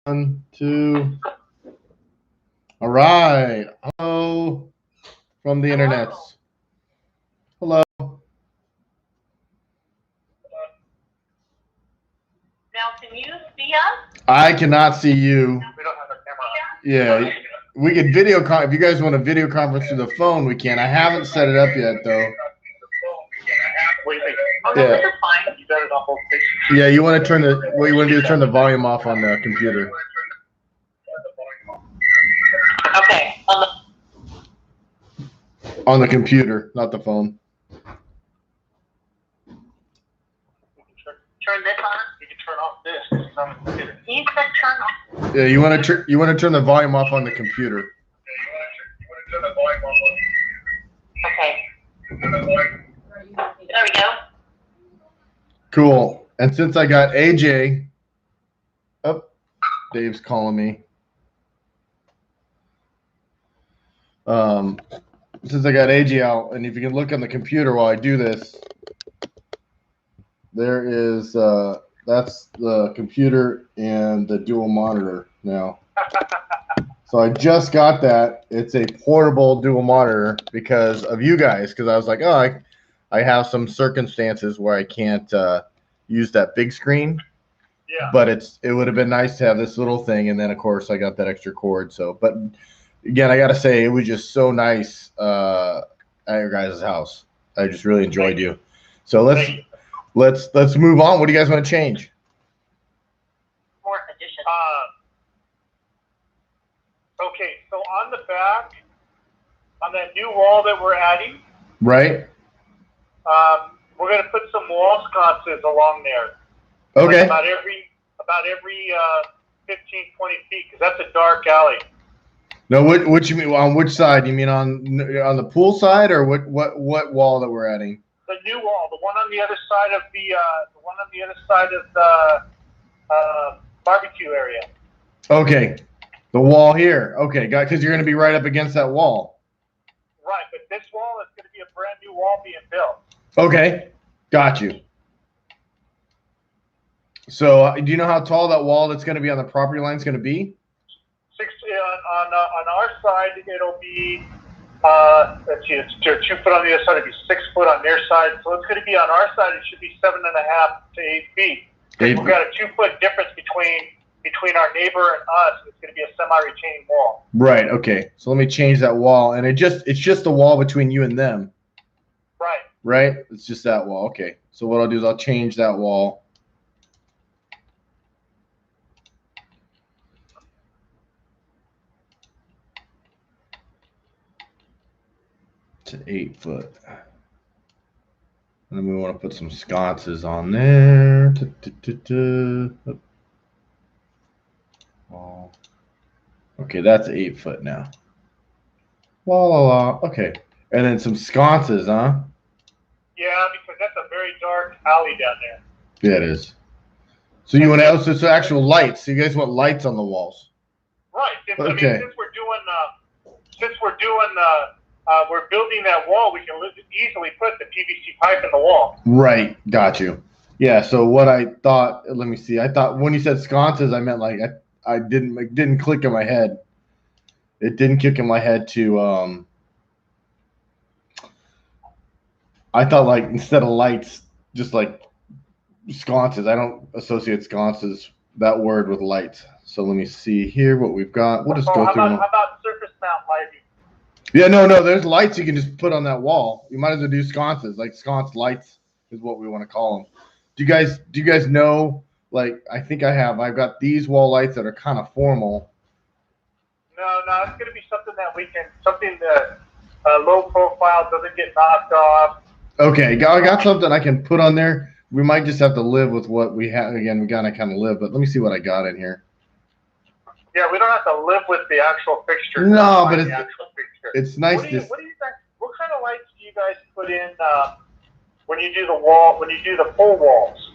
1, 2. All right. Hello from the internet. Hello. Now, can you see us? I cannot see you. We don't have a camera. Yeah, we could video if you guys want a video conference through the phone, we can. I haven't set it up yet though. What do you think? Oh, no, Yeah. this is fine. You got it on both pictures. Yeah, you want to turn what you want to do is turn the volume off on the computer. Okay. On the computer, not the phone. Turn this on. You can turn off this. It's on the computer. You can turn off. Yeah, you want to turn the volume off on the computer. Okay. There we go. Cool. And since I got AJ, Dave's calling me. Since I got AJ out, and if you can look on the computer while I do this, there is that's the computer and the dual monitor now. So I just got that. It's a portable dual monitor because of you guys. Because I was like, oh, I have some circumstances where I can't use that big screen. Yeah. But it would have been nice to have this little thing, and then of course I got that extra cord. So, but again, I got to say it was just so nice at your guys' house. I just really enjoyed you. So let's move on. What do you guys want to change? More additions. Okay, so on the back, on that new wall that we're adding, Right. we're going to put some wall sconces along there. Okay. Like about every 15, 20 feet, because that's a dark alley. No, what you mean on which side? You mean on the pool side, or what wall that we're adding? The new wall, the one on the other side of the barbecue area. Okay, the wall here. Okay, because you're going to be right up against that wall. Right, but this wall is going to be a brand new wall being built. Okay, got you. So, do you know how tall that wall that's going to be on the property line is going to be? On our side, it'll be let's see, it's 2 foot on the other side. It'll be 6 foot on their side. So it's going to be on our side. It should be 7.5 to 8 feet. We've got a 2 foot difference between our neighbor and us. It's going to be a semi-retaining wall. Right. Okay. So let me change that wall, and it's just the wall between you and them. Right. Right. It's just that wall. Okay. So what I'll do is I'll change that wall. To 8 foot. And then we want to put some sconces on there. Oh. Okay, that's 8 foot now. La la la. Okay. And then some sconces, huh? Yeah, because that's a very dark alley down there. Yeah, it is. So you want to also so actual lights. So you guys want lights on the walls. Right. Okay. I mean, we're building that wall, we can easily put the PVC pipe in the wall. Right. Got you. Yeah. So what I thought, let me see. I thought when you said sconces, I meant like it didn't click in my head. It didn't kick in my head to I thought like instead of lights, just like sconces. I don't associate sconces that word with lights. So let me see here what we've got. We'll just go through them. How about surface mount lighting? Yeah, no, there's lights you can just put on that wall. You might as well do sconces, like sconce lights is what we want to call them. Do you guys know, like, I've got these wall lights that are kind of formal. No, it's going to be something that low profile, doesn't get knocked off. Okay, I got something I can put on there. We might just have to live with what we have. Again, we got to kind of live, but let me see what I got in here. Yeah, we don't have to live with the actual fixture. No, but it's nice. What do you guys? What kind of lights do you guys put in when you do the wall? When you do the full walls,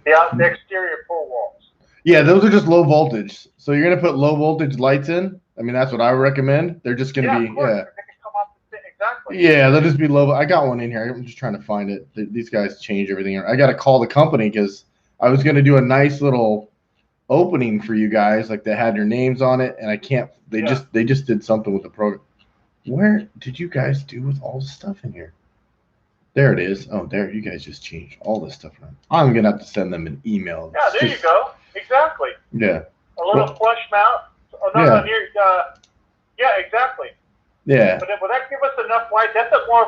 the exterior full walls? Yeah, those are just low voltage. So you're gonna put low voltage lights in. I mean, that's what I recommend. They're just gonna be Of course. They can come off exactly. Yeah, they'll just be low. I got one in here. I'm just trying to find it. These guys change everything. I got to call the company because I was gonna do a nice little opening for you guys, like they had your names on it, and I can't. They just did something with the program. Where did you guys do with all the stuff in here? There it is. Oh, there. You guys just changed all this stuff around. I'm gonna have to send them an email. Yeah, there you go. Exactly. Yeah. A little flush mount. Oh no, no, near. Yeah, exactly. Yeah. But will that give us enough light? That's more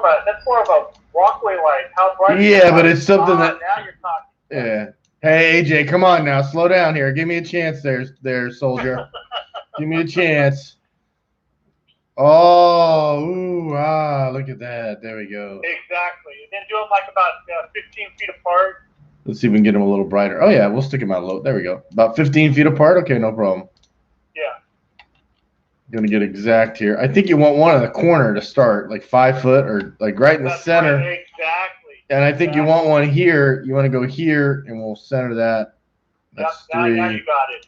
of a walkway light. How bright? Yeah, but it's something that. Now you're talking. Yeah. Hey AJ, come on now, slow down here. Give me a chance, there, soldier. Give me a chance. Oh, ooh, look at that. There we go. Exactly. And then do them like about 15 feet apart. Let's see if we can get them a little brighter. Oh yeah, we'll stick them out low. There we go. About 15 feet apart. Okay, no problem. Yeah. Gonna get exact here. I think you want one in the corner to start, like 5 foot or like right in the center. Right, exactly. And I think you want one here. You want to go here, and we'll center that. That's now you got it.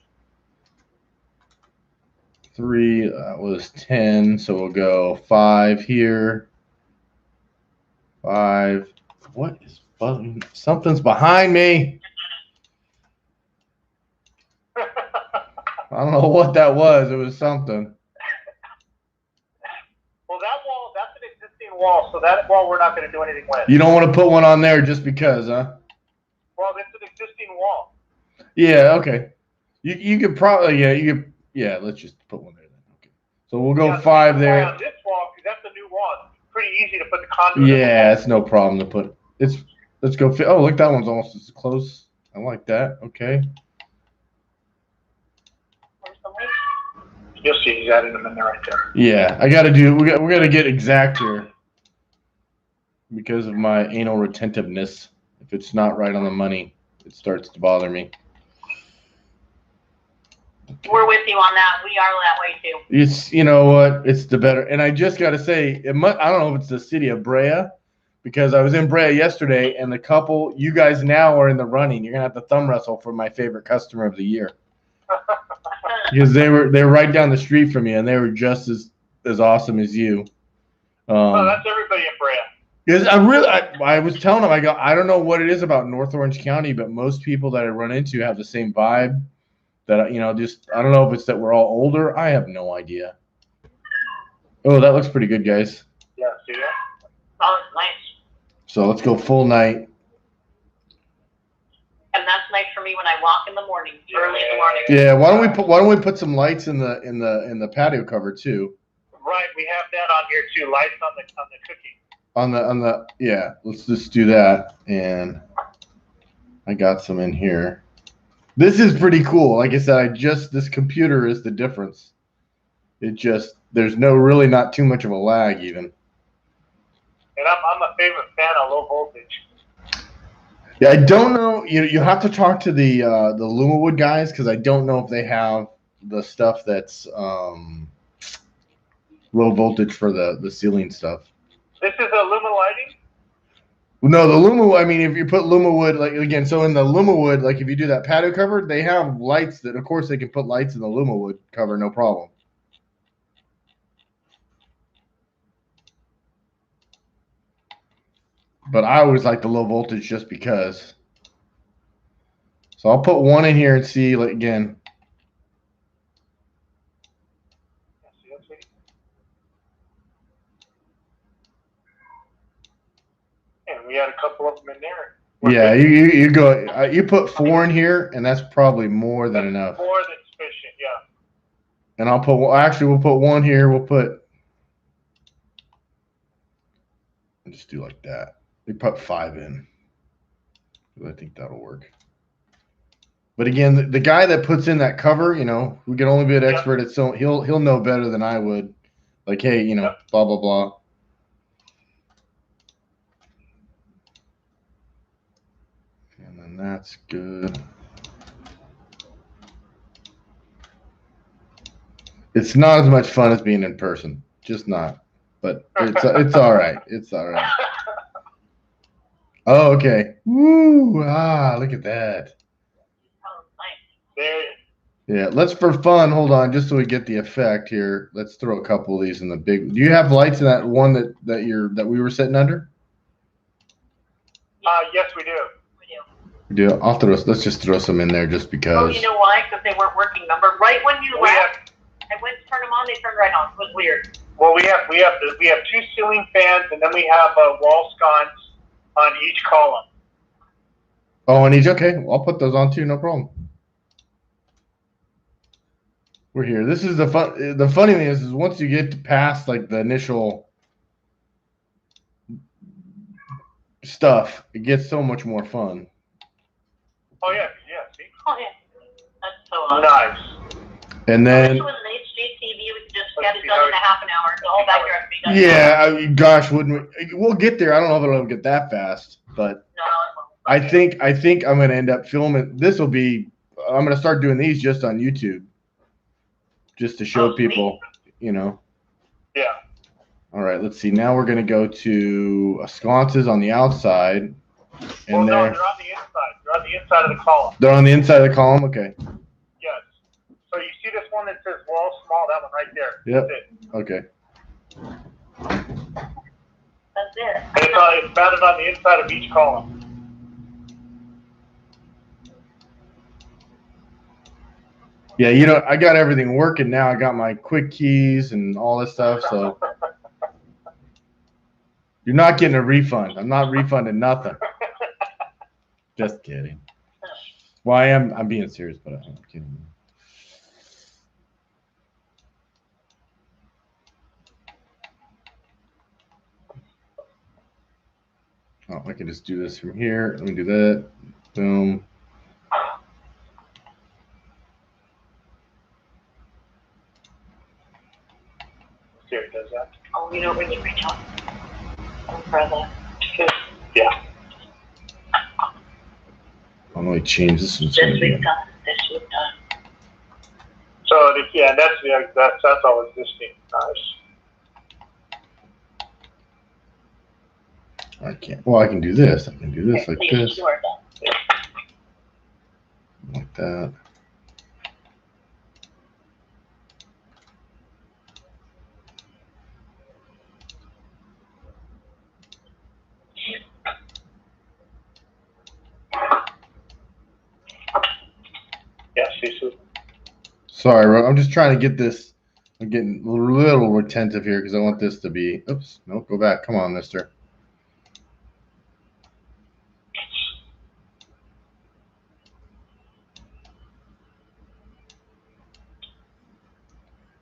3 was 10, so we'll go 5 here. 5. What is buzzing? Something's behind me. I don't know what that was. It was something. Well, that wall, that's an existing wall, so that wall we're not going to do anything with. You don't want to put one on there just because, huh? Well, it's an existing wall. Yeah, okay. You could probably, let's just put one there then. Okay. So we'll go 5 there. On this wall, because that's a new wall. It's pretty easy to put the conduit Yeah, it's no problem to put. Let's go. Oh, look, that one's almost as close. I like that. Okay. You'll see he's adding them in there right there. Yeah, I got to do. We got to get exact here because of my anal retentiveness. If it's not right on the money, it starts to bother me. We're with you on that. We are that way too. It's, you know what? It's the better. And I just got to say, I don't know if it's the city of Brea, because I was in Brea yesterday, and the couple, you guys now are in the running. You're gonna have to thumb wrestle for my favorite customer of the year. Because they're right down the street from you, and they were just as awesome as you. That's everybody in Brea. Because I was telling them, I don't know what it is about North Orange County, but most people that I run into have the same vibe. That, you know, just, I don't know if it's that we're all older. I have no idea. Oh, that looks pretty good, guys. Yeah, see that? Oh, nice. So let's go full night. And that's nice for me when I walk in the morning, early in the morning. Yeah, why don't we put some lights in the patio cover too? Right, we have that on here too. Lights on the cookie. Yeah, let's just do that. And I got some in here. This is pretty cool. Like I said, this computer is the difference. There's really not too much of a lag even. And I'm a favorite fan of low voltage. Yeah, I don't know. You have to talk to the Lumawood guys, because I don't know if they have the stuff that's low voltage for the ceiling stuff. This is a Luma lighting? No, the Lumawood, I mean, if you put Lumawood, like, again, so in the Lumawood, like, if you do that patio cover, they have lights that, of course, they can put lights in the Lumawood cover, no problem. But I always like the low voltage just because. So I'll put one in here and see, like, again. And we had a couple of them in there. Yeah, you go. You put 4 in here, and that's probably more than enough. More than sufficient, yeah. And I'll put. Actually, we'll put 1 here. We'll just do like that. We put 5 in. I think that'll work. But again, the guy that puts in that cover, you know, we can only be an expert at so he'll know better than I would. Like, hey, you know, blah blah blah. And then that's good. It's not as much fun as being in person. Just not. But it's all right. It's all right. Oh, okay. Woo! Look at that. Yeah, let's, for fun, hold on, just so we get the effect here. Let's throw a couple of these in the big. Do you have lights in that one that we were sitting under? Yes, we do. Let's just throw some in there just because. Oh, you know why? Because they weren't working. Remember, right when you left, I went to turn them on. They turned right on. It was weird. Well, we have 2 ceiling fans, and then we have wall sconces on each column. Oh, and okay. I'll put those on too. No problem. We're here. This is the fun. The funny thing is once you get past like the initial stuff, it gets so much more fun. Oh yeah, see? Oh yeah, that's so awesome. Nice. And then. With an HGTV, we could just get it done in a half an hour. The whole backyard would be done. Yeah, gosh, wouldn't we? We'll get there. I don't know if it'll get that fast, but No, I think I'm gonna end up filming. I'm gonna start doing these just on YouTube, just to show people, you know. Yeah. All right, let's see. Now we're gonna go to sconces on the outside, and No, they're on the inside. They're on the inside of the column. They're on the inside of the column. Okay. Yes. So you see this one that says wall small? That one right there. Yep. That's it. Okay. that's it. And it's mounted on the inside of each column. Yeah, I got everything working now. I got my quick keys and all this stuff, so you're not getting a refund. I'm not refunding nothing. Just kidding. Well, I'm being serious, but I'm kidding. Oh, I can just do this from here. Let me do that. Boom. See if it does that. Oh, you know when you reach out for the Yeah. I'm going to change this one. this week done, this week done. So that's all existing. Nice. I can't. Well, I can do this. I can do this like this. You are done. Like that. Yeah, see, Sue. Sorry, Ro, I'm just trying to get this. I'm getting a little retentive here because I want this to be. Oops, no, go back. Come on, mister.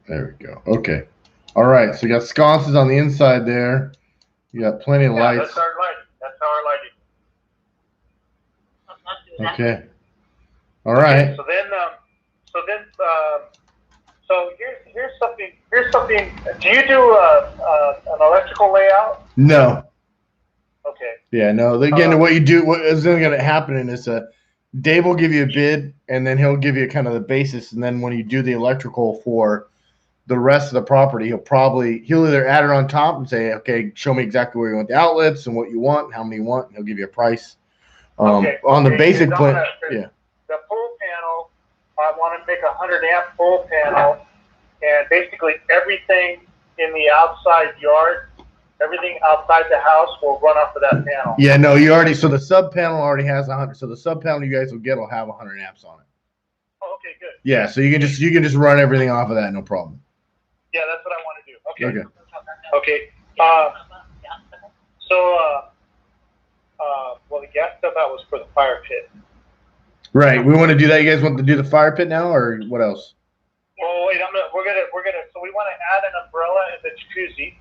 There we go. Okay. All right. So you got sconces on the inside there. You got plenty of lights. That's our lighting. That's our lighting. Okay. All right. So here's something. Here's something. Do you do an electrical layout? No. Okay. Yeah. No. Again, what you do, what is going to happen is Dave will give you a bid, and then he'll give you kind of the basis, and then when you do the electrical for the rest of the property, he'll either add it on top and say, okay, show me exactly where you want the outlets and what you want, how many you want, and he'll give you a price. On the basic plan, yeah. The full panel, I want to make a 100 amp full panel, and basically everything in the outside yard, everything outside the house will run off of that panel. Yeah, no, so the sub panel already has 100. So the sub panel you guys will have 100 amps on it. Oh, okay, good. Yeah, so you can just run everything off of that, no problem. Yeah, that's what I want to do. Okay. Okay. Well, the gas stuff out was for the fire pit. Right. We want to do that. You guys want to do the fire pit now, or what else? Oh wait, we're gonna. So we want to add an umbrella in the jacuzzi.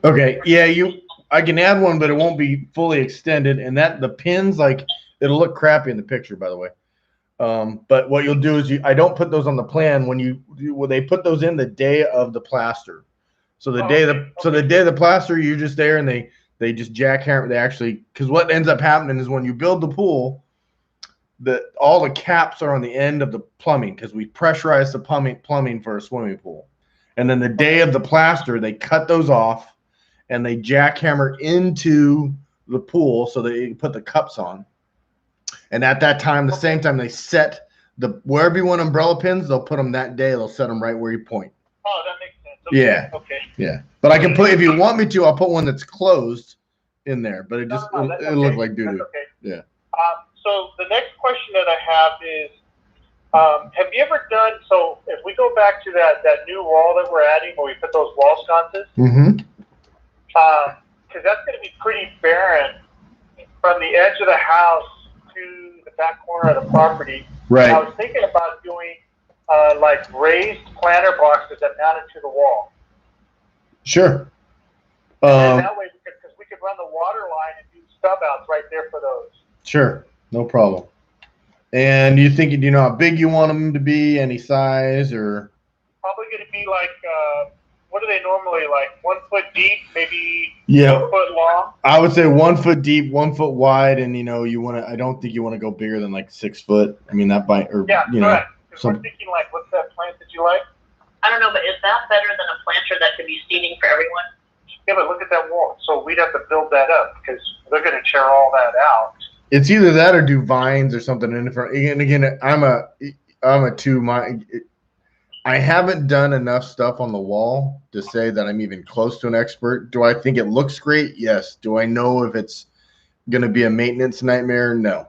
Okay. Yeah, I can add one, but it won't be fully extended, and the pins, like, it'll look crappy in the picture, by the way. But what you'll do is I don't put those on the plan when they put those in the day of the plaster. So the day of the plaster, you're just there, and they just jackhammer. They actually, because what ends up happening is when you build the pool, all the caps are on the end of the plumbing because we pressurize the plumbing for a swimming pool. And then the day of the plaster, they cut those off and they jackhammer into the pool so that you can put the cups on. And at that time, the same time, they set wherever you want umbrella pins, they'll put them that day. They'll set them right where you point. Oh, that makes sense. Okay. Yeah. Okay. Yeah. But I can if you want me to, I'll put one that's closed in there. But it'll look like doo-doo. Okay. Yeah. So the next question that I have is, have you ever done, so if we go back to that new wall that we're adding where we put those wall sconces, Mm-hmm. because that's going to be pretty barren from the edge of the house to the back corner of the property. Right. I was thinking about doing like raised planter boxes that mounted to the wall. Sure. And that way, because we could run the water line and do stub outs right there for those. Sure. No problem. And do you know how big you want them to be? Any size or? Probably going to be like, what are they normally like? 1 foot deep, maybe 2 foot long. I would say 1 foot deep, 1 foot wide, and you want to. I don't think you want to go bigger than like 6 foot. I mean that by or yeah, right. Some, we're thinking like, what's that plant that you like? I don't know, but is that better than a planter that could be seating for everyone? Yeah, but look at that wall. So we'd have to build that up because they're going to tear all that out. It's either that or do vines or something in front. And again, I'm a two. I haven't done enough stuff on the wall to say that I'm even close to an expert. Do I think it looks great? Yes. Do I know if it's going to be a maintenance nightmare? No.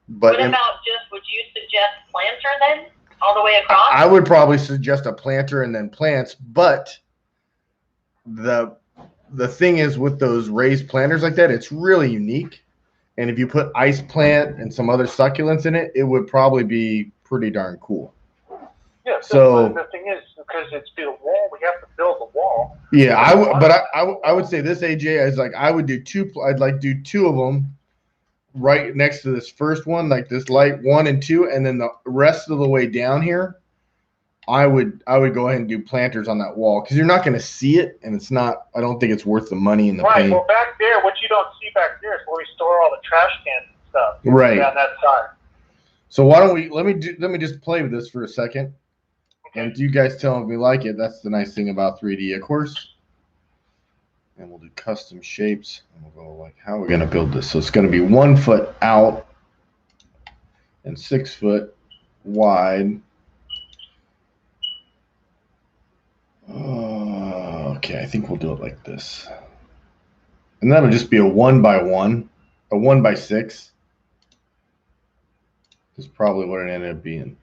But what about would you suggest planter then, all the way across? I would probably suggest a planter and then plants, but the thing is with those raised planters like that, it's really unique. And if you put ice plant and some other succulents in it, it would probably be pretty darn cool. Yeah. So the thing is, because it's the wall, we have to build the wall. Yeah, I would say this, AJ, is like I would do two. I'd like do 2 of them right next to this first one, like this light 1 and 2, and then the rest of the way down here, I would go ahead and do planters on that wall because you're not going to see it, and it's not. I don't think it's worth the money in the paint. Well, back there, what you don't see back there is where we store all the trash cans and stuff. Right On that side. So why don't we let me just play with this for a second, and you guys tell me if we like it. That's the nice thing about 3D, of course. And we'll do custom shapes, and we'll go like, how are we going to build this? So it's going to be 1 foot out and 6 foot wide. Okay, I think we'll do it like this. And that'll just be a 1 by 1, a 1 by 6. Is probably what it ended up being.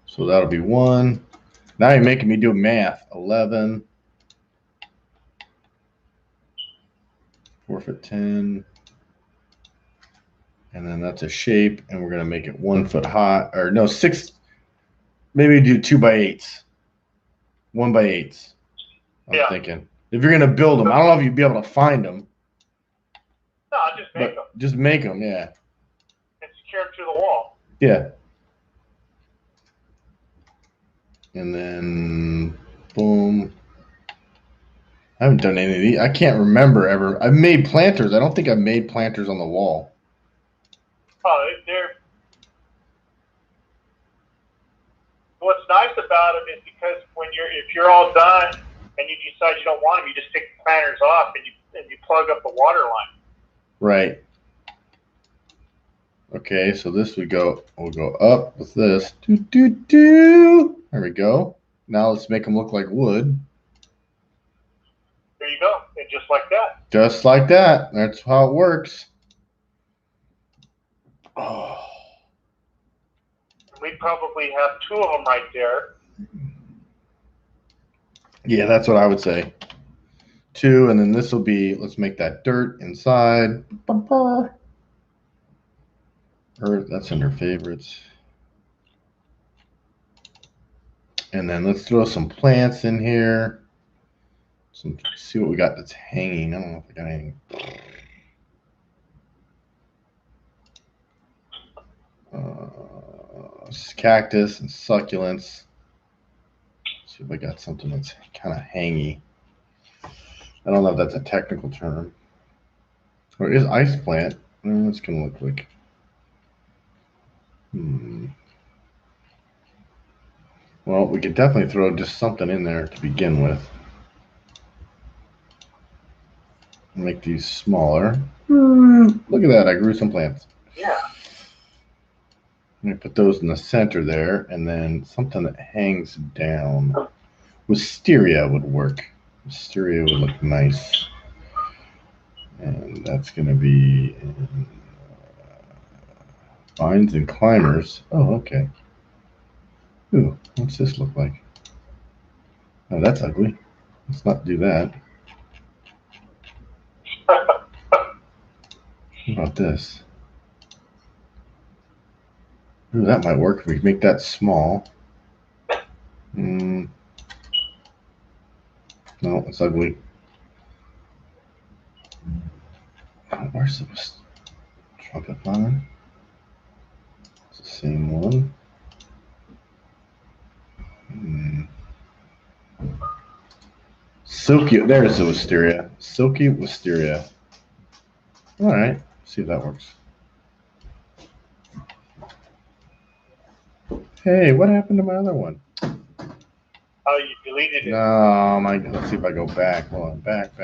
So that'll be 1. Now you're making me do math. 11. 4 foot 10. And then that's a shape, and we're going to make it 1 foot high, or no, 6. Maybe do 2 by 8s. 1 by 8s. I'm thinking. If you're going to build them, I don't know if you'd be able to find them. No, just make them. Just make them, yeah. And secure them to the wall. Yeah. And then, boom. I haven't done any of these. I can't remember ever. I've made planters. I don't think I've made planters on the wall. Oh, they're. What's nice about them is because if you're all done and you decide you don't want them, you just take the planters off and you plug up the water line. Right. Okay, so this we'll go up with this. There we go. Now let's make them look like wood. There you go. And just like that. Just like that. That's how it works. Oh. We'd probably have 2 of them right there. Yeah, that's what I would say. 2, and then this will be, let's make that dirt inside. Earth, that's under favorites. And then let's throw some plants in here. See what we got that's hanging. I don't know if I got anything. Cactus and succulents. See if I got something that's kind of hangy. I don't know if that's a technical term. Or is ice plant? It's gonna look like. Well, we could definitely throw just something in there to begin with. Make these smaller. Look at that! I grew some plants. Yeah. I'm gonna put those in the center there, and then something that hangs down. Wisteria would work. Wisteria would look nice. And that's gonna be Vines and climbers. Oh, okay. Ooh, what's this look like? Oh, that's ugly. Let's not do that. What about this? Ooh, that might work if we make that small. No, it's ugly. Oh, where's the trumpet vine? It's the same one. Silky, there's the wisteria. Silky wisteria. All right, see if that works. Hey, what happened to my other one? Oh, you deleted it. No, let's see if I go back. Hold on, back.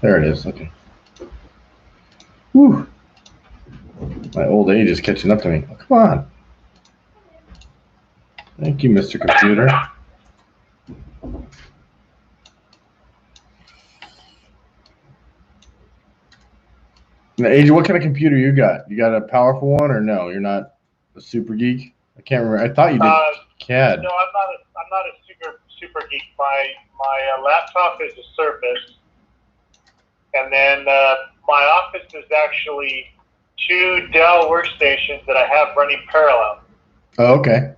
There it is. Okay. Whew. My old age is catching up to me. Oh, come on. Thank you, Mr. Computer. Now, AJ, what kind of computer you got? You got a powerful one or no? You're not a super geek? I can't remember. I thought you did CAD. No, I'm not a super geek. My laptop is a Surface, and then my office is actually 2 Dell workstations that I have running parallel. Oh, okay.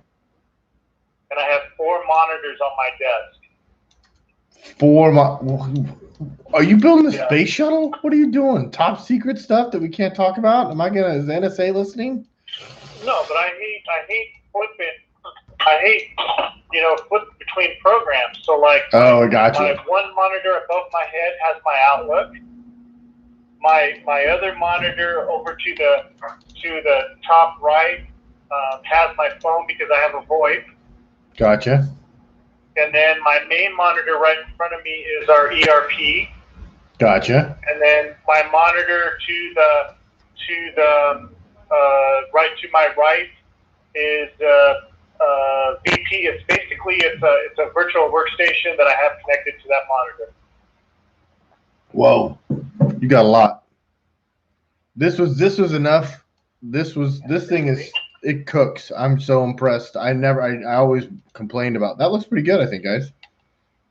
And I have 4 monitors on my desk. Are you building a space shuttle? What are you doing? Top secret stuff that we can't talk about? Is the NSA listening? No, but I hate flipping. I hate, flip between programs. So like, oh, I got you. My one monitor above my head has my Outlook. My other monitor over to the top right has my phone because I have a VoIP. Gotcha. And then my main monitor right in front of me is our ERP. Gotcha. And then my monitor to the right to my right is VP. It's basically it's a virtual workstation that I have connected to that monitor. Whoa, you got a lot. This was enough. This thing is. It cooks. I'm so impressed. I always complained about that. Looks pretty good, I think, guys.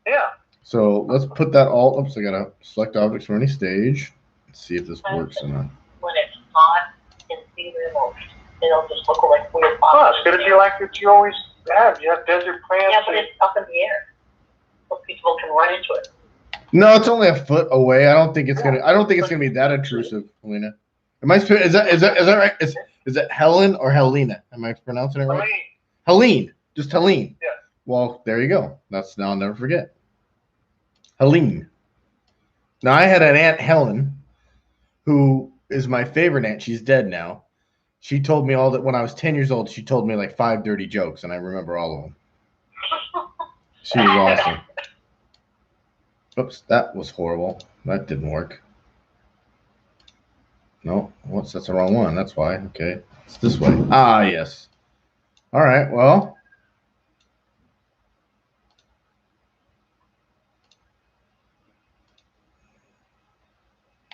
Yeah. So let's put that all. Oops, I gotta select objects from any stage. Let's see if this works or not. When it's hot and see them, it'll just look like weird. Oh, it's gonna be like what you always have. You have desert plants. Yeah, but it's up in the air, so people can run into it. No, it's only a foot away. I don't think it's gonna be that intrusive, Helena. Am I? Is that right? Is it Helen or Helena? Am I pronouncing it right? Helene. Just Helene. Yeah. Well, there you go. Now I'll never forget. Helene. Now I had an Aunt Helen, who is my favorite aunt. She's dead now. She told me all that when I was 10 years old. She told me like 5 dirty jokes, and I remember all of them. She was awesome. Oops, that was horrible. That didn't work. No, that's the wrong one. That's why. Okay, it's this way. Ah, yes. All right. Well,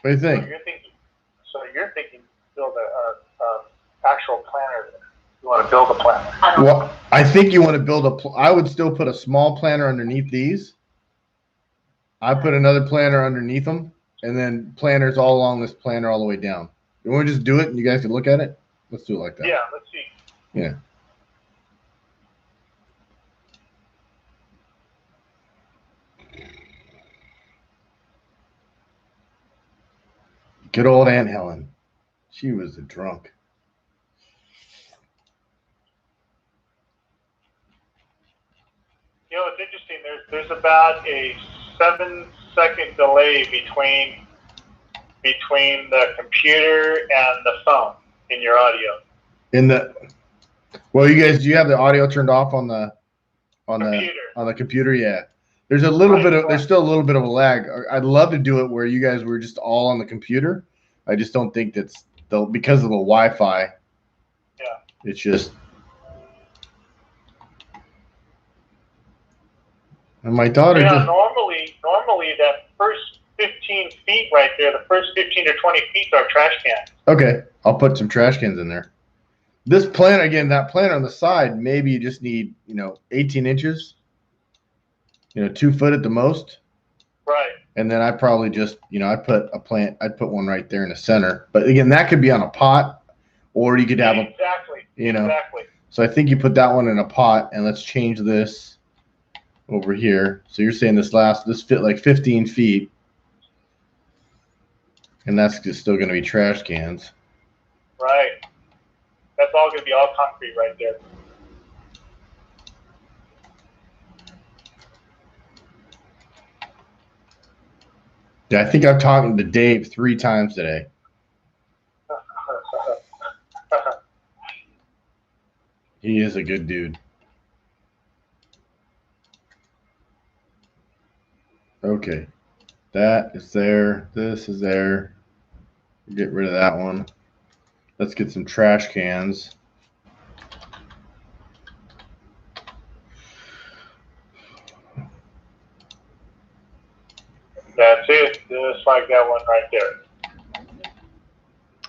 what do you think? So you're thinking build a actual planner. You want to build a planner? Well, I think you want to build I would still put a small planner underneath these. I put another planner underneath them, and then planners all along this planner all the way down. You want to just do it, and you guys can look at it? Let's do it like that. Yeah, let's see. Yeah. Good old Aunt Helen. She was a drunk. You know, it's interesting. There's about a 7-second delay between the computer and the phone in your audio. Well, you guys, do you have the audio turned off on the computer? Yeah. There's still a little bit of a lag. I'd love to do it where you guys were just all on the computer. I just don't think because of the Wi-Fi. Yeah. It's just. And my daughter. Yeah, normally that first 15 feet right there. The first 15 to 20 feet are trash cans. Okay, I'll put some trash cans in there. This plant, again, that plant on the side, maybe you just need, 18 inches, 2 foot at the most. Right. And then I probably just, I'd put one right there in the center. But again, that could be on a pot, or you could have Exactly. Exactly. So I think you put that one in a pot, and let's change this over here. So you're saying this fit like 15 feet. And that's just still going to be trash cans. Right. That's all going to be all concrete right there. Yeah, I think I've talked to Dave 3 times today. He is a good dude. Okay. That is there. This is there. Get rid of that one. Let's get some trash cans. That's it. Just like that one right there.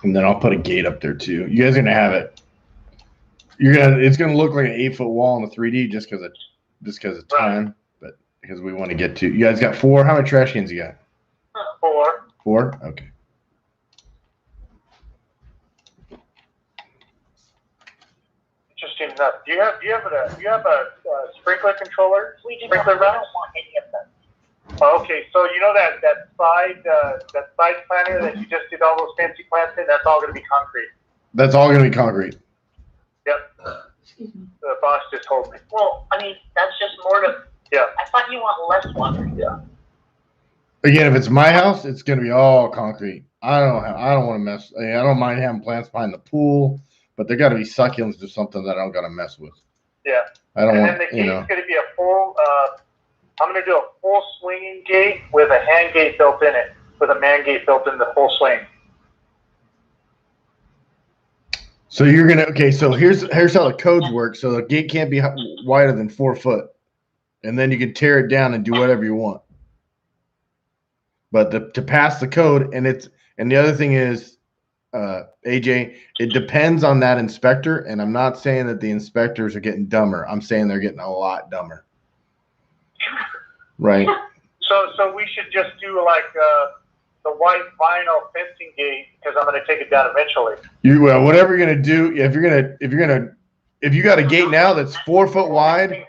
And then I'll put a gate up there too. You guys are gonna have it. It's gonna look like an 8-foot wall in the 3D just because of time, but because we want to get to. You guys got 4. How many trash cans you got? 4. 4. Okay. Interesting enough. Do you have a sprinkler controller? We do Sprinkler not, we valve? don't want any of them. Oh, okay, so you know that side planter that you just did all those fancy plants in, that's all going to be concrete. That's all gonna be concrete. Yep. The boss just told me. Well, I mean, that's just more to. Yeah. I thought you want less water. Yeah. Again, if it's my house, it's gonna be all concrete. I don't want to mess. I don't mind having plants behind the pool, but there got to be succulents or something that I don't got to mess with. Yeah. I don't And want. then the gate's going to be a full. I'm going to do a full swinging gate with a hand gate built in it, with a man gate built in the full swing. So you're gonna So here's how the codes work. So the gate can't be wider than 4 foot, and then you can tear it down and do whatever you want. But to pass the code, and the other thing is, AJ, it depends on that inspector. And I'm not saying that the inspectors are getting dumber. I'm saying they're getting a lot dumber. Right. So we should just do like the white vinyl fencing gate because I'm going to take it down eventually. Whatever you're gonna do, if you got a gate now that's 4 foot wide,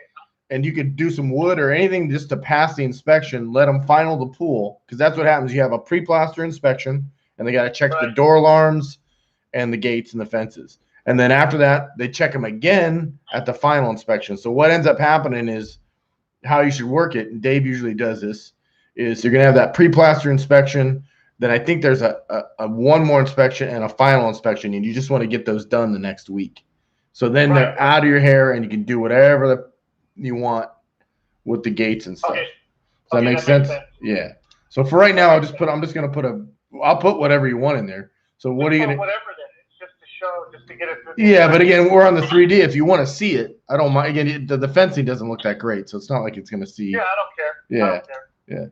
and you could do some wood or anything just to pass the inspection, let them final the pool, because that's what happens. You have a pre-plaster inspection, and they got to check the door alarms and the gates and the fences. And then after that, they check them again at the final inspection. So what ends up happening is how you should work it, and Dave usually does this, is you're going to have that pre-plaster inspection. Then I think there's a one more inspection and a final inspection, and you just want to get those done the next week. So then they're out of your hair, and you can do whatever you want with the gates and stuff. Okay. Does that make sense? Yeah. So for right now, I'll put whatever you want in there. So what are you gonna? Whatever then. It's just to show, just to get it. Yeah, but again, we're on the 3D. If you want to see it, I don't mind. Again, the fencing doesn't look that great, so it's not like it's gonna see. Yeah, I don't care. Yeah. I don't care. Yeah.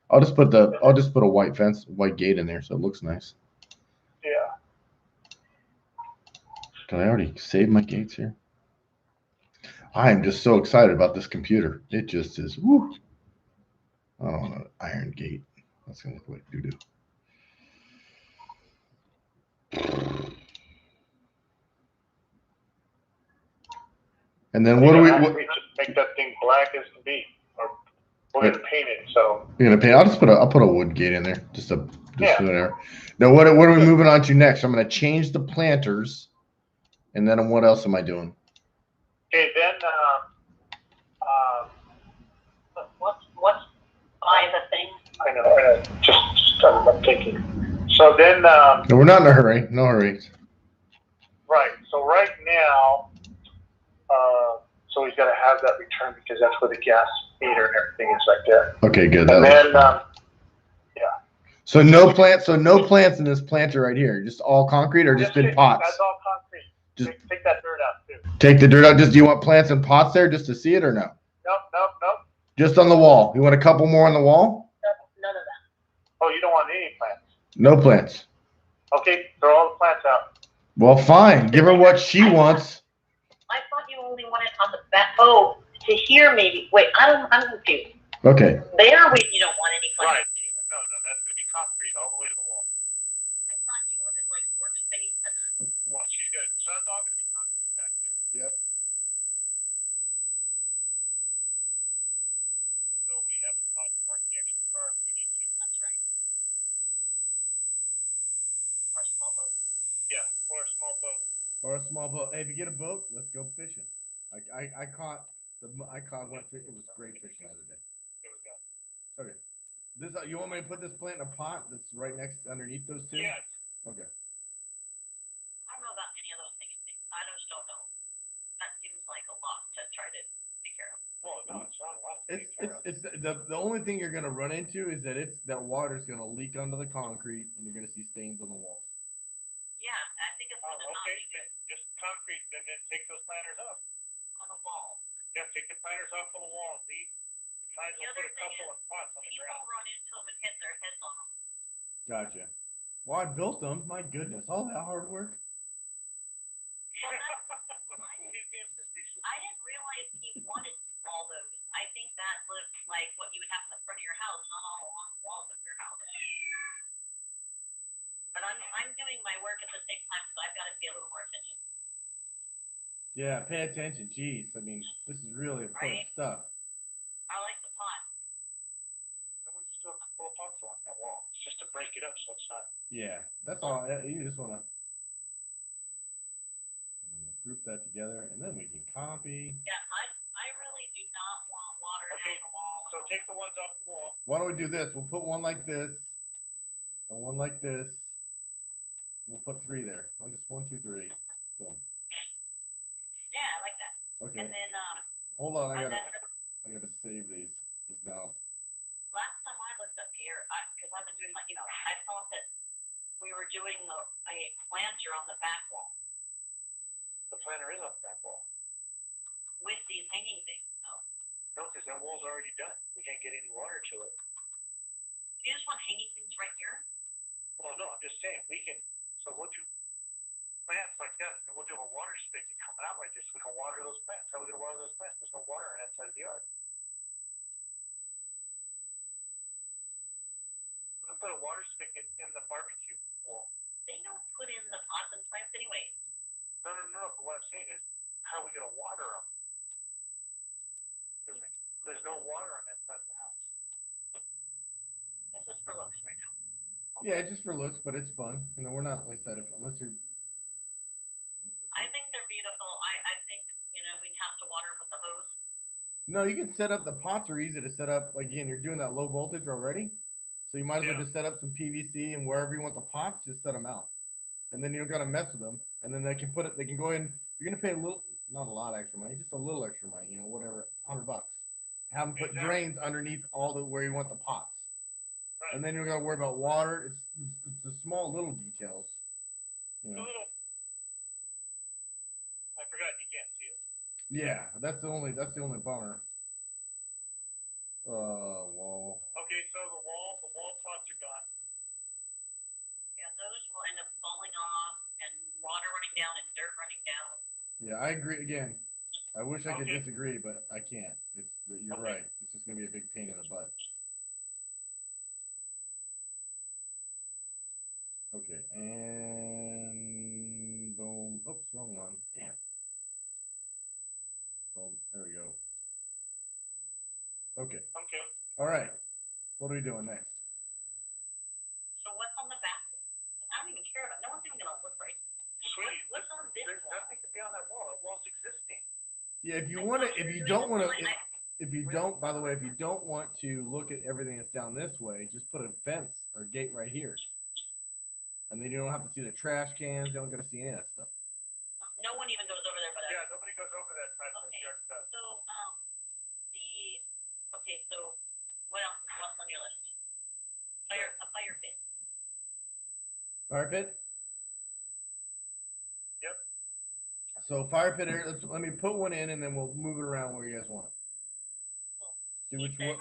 I'll just put a white gate in there, so it looks nice. Yeah. Did I already save my gates here? I am just so excited about this computer. It just is. Woo. I don't want an iron gate. That's gonna look like doo-doo. And then what do we? Just make that thing black as can be, or we're gonna paint it. So you're gonna paint? I'll put a wood gate in there, just whatever. Now what are we moving on to next? I'm gonna change the planters, and then what else am I doing? okay, then What's by the thing? I know. Just I'm thinking. So then. No, we're not in a hurry. No hurry. Right. So right now, so he's got to have that returned because that's where the gas meter and everything is right there. Okay, good. And then, yeah. So no plants in this planter right here. Just all concrete or just in pots? That's all concrete. Just take that dirt out too. Take the dirt out. Do you want plants in pots there just to see it or no? Nope. Just on the wall. You want a couple more on the wall? None of that. No plants. Okay, throw all the plants out. Well, fine. Give her what she wants. I thought you only wanted on the back. Oh, to here maybe. Wait, I'm confused. Okay. There, you don't want any Right. plants. No, that's going to be concrete all the way to the wall. I thought you wanted like workspace and. Well, she's good. So that's all going to be concrete back there. Yep. Until we have a spot to park the extra car if we need to. That's right. Or a small boat. Yeah, or a small boat. Or a small boat. Hey, if you get a boat, let's go fishing. I caught one fish. It was great fishing the other day. There we go. Okay. This you want me to put this plant in a pot that's right next underneath those two? Yes. Okay. I don't know about any of those things. I just don't know. That seems like a lot to try to take care of. Well, no, it's not a lot. It's the only thing you're gonna run into is that that water's gonna leak onto the concrete and you're gonna see stains on the walls. Yeah, I think it's gonna not Okay, be good just concrete, and then take those planters off. on the wall. Yeah, take the planters off of the wall. Leave. Might as well put a couple of pots on the People ground. run into them and hit their heads on them. Gotcha. Well, I built them. My goodness, all that hard work. I didn't realize he wanted all those. I think that looks like what you would have in the front of your house, not all along the walls of your house. But I'm doing my work at the same time, so I've got to pay a little more attention. Yeah, pay attention. Jeez, I mean, this is really important Right. stuff. I like the pot. And we'll just do a couple of pots along that wall. It's just to break it up so it's not. Yeah, that's all. You just wanna group that together, and then we can copy. Yeah, I really do not want water Okay, down the wall. so take the ones off the wall. Why don't we do this? We'll put one like this, and one like this. We'll put three there. I'll just 1, 2, 3. Boom. Yeah, I like that. Okay. And then Hold on. I and gotta then save these. Just now. last time I looked up here, because I've been doing like I thought that we were doing a planter on the back wall The planter is off that wall. with these hanging things. So No, because that wall's already done. We can't get any water to it. you just want hanging things right here? Well, no, I'm just saying we can. So we'll do plants like that, and we'll do a water spigot coming out like this. We can water those plants. How are we gonna water those plants? There's no water inside the yard. We'll put a water spigot in the barbecue wall. They don't put in the pots and plants anyway. No. But what I'm saying is, how are we gonna water them? There's no water on that side of the house. That's just for looks right now. Yeah, just for looks, but it's fun. We're not like that unless you're. I think they're beautiful. I think we'd have to water them with the hose. No, you can set up. The pots are easy to set up. Like, again, you're doing that low voltage already, so you might as well just set up some PVC and wherever you want the pots, just set them out, and then you don't gotta mess with them. And then they can put it. They can go in. You're gonna pay a little, not a lot extra money, just a little extra money. Whatever, $100. Have them put drains underneath all the where you want the pots. Right. And then you don't gotta worry about water. It's the small little details. I forgot you can't see it. Yeah, that's the only bummer. Wall. Okay, so the wall pots are gone. Yeah, those will end up falling off and water running down and dirt running down. Yeah, I agree. Again, I wish I could disagree, but I can't. You're right. It's just gonna be a big pain in the butt. Okay, and boom. Oops, wrong one. Damn. Boom. There we go. Okay. Okay. All right. What are we doing next? So what's on the back? I don't even care about. No one's even gonna look right. Sweetie, What's on this there's wall? nothing to be on that wall. That wall's existing. Yeah, if you want to, if you don't want to, if you don't, by the way, if you don't want to look at everything that's down this way, just put a fence or gate right here. And then you don't have to see the trash cans. You don't got to see any of that stuff. No one even goes over there but us. Yeah, nobody goes over that side of the Okay. yard stuff. So so what else? What's on your list? A fire pit. Fire pit? Yep. So fire pit area, let me put one in and then we'll move it around where you guys want it. Cool. See which one.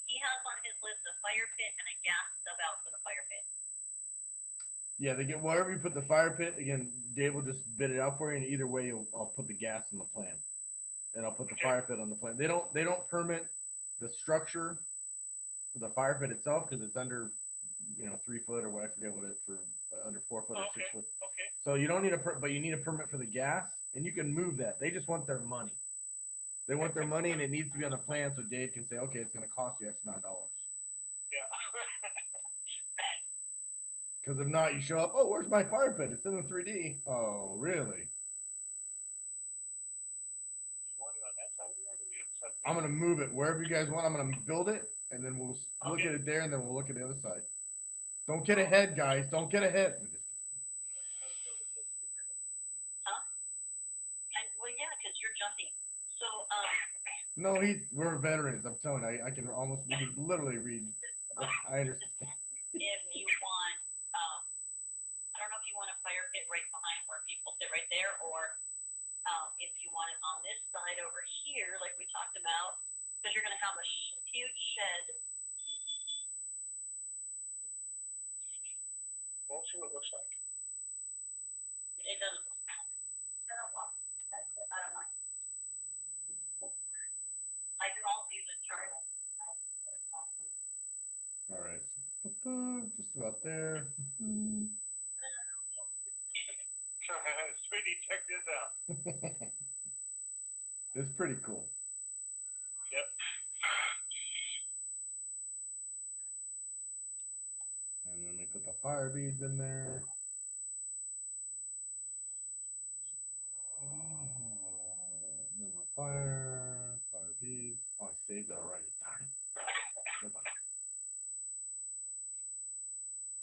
He has on his list a fire pit and a gas stub out for the fire pit. Yeah, they get wherever you put the fire pit. Again, Dave will just bid it out for you, and either way, I'll put the gas in the plan, and I'll put the fire pit on the plan. They don't permit the structure, the fire pit itself, because it's under 3 foot or what, I forget what it for under 4 foot or 6 foot. Okay. So you don't need but you need a permit for the gas, and you can move that. They just want their money. They want their money, and it needs to be on the plan so Dave can say, okay, it's going to cost you X amount of dollars. Yeah. Because if not, you show up, oh, where's my fire pit? It's in the 3D. Oh, really? You want it on that side of the yard or the other side? I'm going to move it wherever you guys want. I'm going to build it, and then we'll look at it there, and then we'll look at the other side. Don't get ahead, guys. Don't get ahead. Huh? Well, yeah, because you're jumping. So, No, we're veterans. I'm telling you, I can literally read. I understand. if you want, I don't know if you want a fire pit right behind where people sit right there, or if you want it on this side over here, like we talked about, because you're going to have a huge shed. We'll see what it looks like. It doesn't. I don't know. I don't know. I called you the journal. All right. Just about there. Sweetie, check this out. It's pretty cool. Yep. And then we put the fire beads in there. Oh, then my fire beads. Oh, I saved that already. Darn it.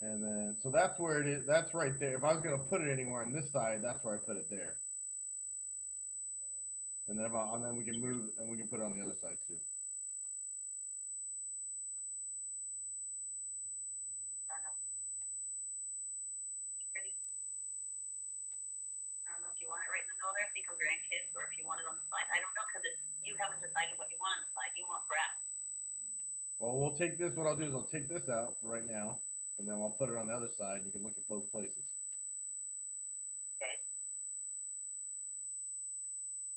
And then, so that's where it is. That's right there. If I was going to put it anywhere on this side, that's where I put it there. And then, and then we can move, and we can put it on the other side too. I don't know. Pretty. I don't know if you want it right in the middle there, think of grandkids, or if you want it on the side. I don't know, because you haven't decided what you want on the side. You want grass. Well, we'll take this. What I'll do is I'll take this out right now, and then I'll put it on the other side. And you can look at both places. Okay.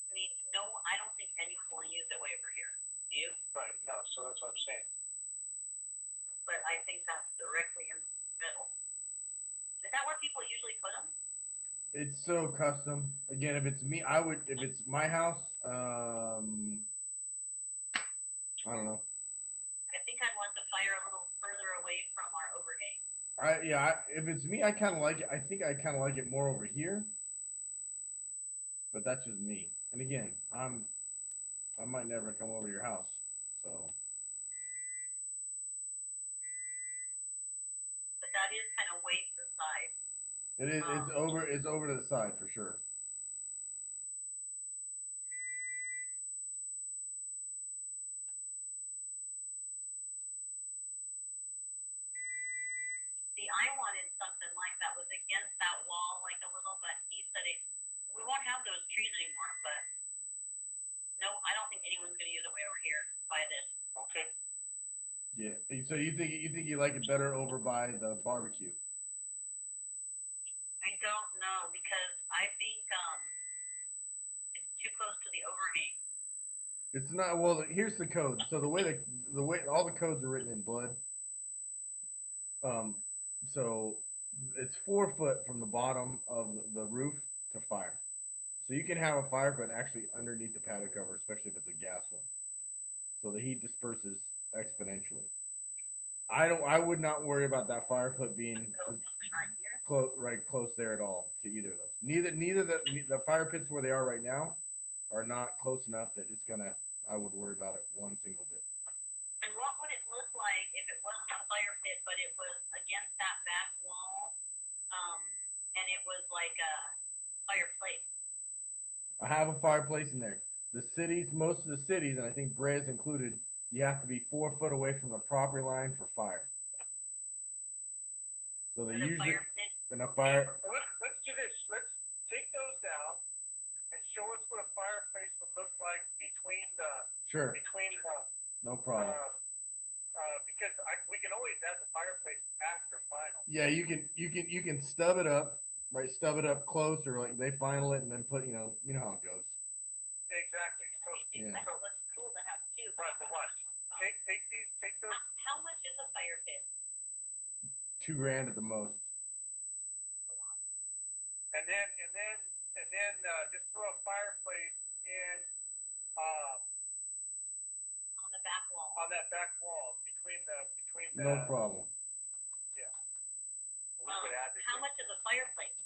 I mean, no, I don't think anyone will use it way over here. Do you? Right. No. So that's what I'm saying. But I think that's directly in the middle. Is that where people usually put them? It's so custom. Again, if it's me, I would. If it's my house, I don't know. I think I'd want the fire a little further away from our overhang. If it's me, I kind of like it. I think I kind of like it more over here. But that's just me. And again, I might never come over to your house, so. But that is kind of way to the side. It is. It's over to the side for sure. See, I wanted something like that was against that wall, like a little. But he said we won't have those trees anymore. But no, I don't think anyone's going to use it way over here by this. Okay. Yeah. So you think you like it better over by the barbecue? I don't know, because I think it's too close to the overhang. It's not. Well, here's the code. So the way all the codes are written in blood. So it's 4 foot from the bottom of the roof to fire. So you can have a fire pit actually underneath the patio cover, especially if it's a gas one. So the heat disperses exponentially. I would not worry about that fire pit being close there at all to either of those. Neither the fire pits where they are right now are not close enough that I would worry about it one single bit. And what would it look like if it wasn't a fire pit, but it was against that back wall, and it was like a fireplace? I have a fireplace in there. Most of the cities, and I think Brea is included, you have to be 4 foot away from the property line for fire. So they usually in a fire. Let's do this. Let's take those down and show us what a fireplace would look like between the. Sure. Between the. No problem. Because because we can always add the fireplace after final. Yeah, you can stub it up, right? Stub it up close, or like they final it and then put, you know how it goes. Exactly. So, Yeah. That's cool to have too. right, but what? Take those. How much is a fire pit? $2,000 at the most. And then just throw a fireplace in On the back wall. on that back wall between the. No problem. Yeah. We could add How much is a fireplace?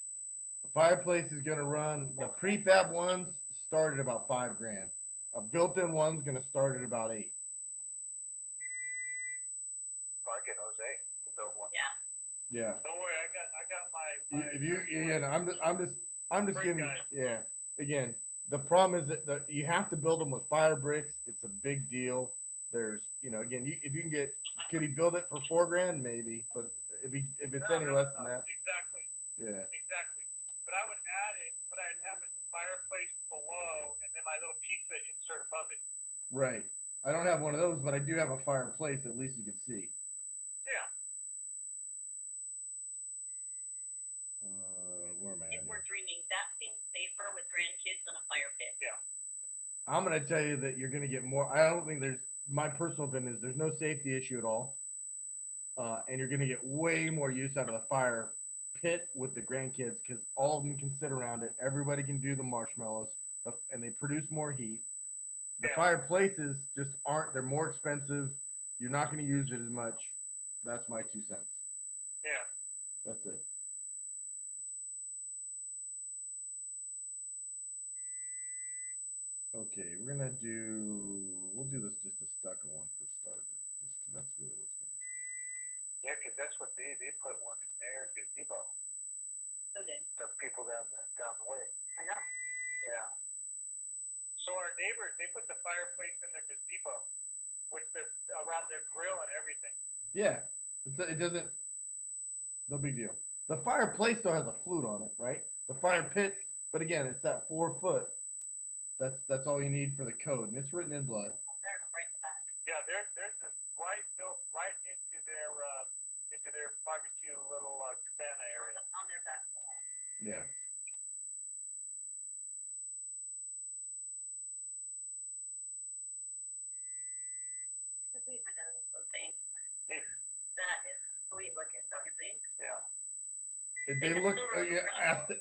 The fireplace is gonna run. The prefab ones start at about $5,000. A built-in one's gonna start at about $8,000. I get Jose to build one. Yeah. Yeah. Don't worry, I got my. If you, yeah, no, I'm just Great giving, guy. yeah. Again, the problem is that you have to build them with fire bricks. It's a big deal. There's, again, if you can get, could he build it for $4,000? Maybe, but if it's any less than that, Exactly. yeah. Exactly. But I would add it. What I'd have is the fireplace below, and then my little pizza insert above it. Right. I don't have one of those, but I do have a fireplace. At least you can see. Yeah. Where am I If at? we're Here? dreaming, that seems safer with grandkids than a fire pit. Yeah. I'm gonna tell you that you're gonna get more. I don't think there's. My personal opinion is there's no safety issue at all, and you're gonna get way more use out of the fire pit with the grandkids because all of them can sit around it. Everybody can do the marshmallows, and they produce more heat. The Yeah. fireplaces just aren't. They're more expensive. You're not gonna use it as much. That's my 2 cents. Yeah. That's it. Okay, we'll do this just a stucco one for starters, just 'cause that's really what's going to. Yeah, because that's what they put one in their gazebo. So did. The people down the way. I know. Yeah. So our neighbors, they put the fireplace in their gazebo, with around their grill and everything. Yeah, it doesn't. No big deal. The fireplace still has a flute on it, right? The fire pits, but again, it's that 4 foot. That's all you need for the code, and it's written in blood. They're right in the back. Yeah, there's this built right into their barbecue little cabana area. On their back wall. Yeah. This is even a thing. Yeah. That is sweet looking, don't you think? Yeah. If they look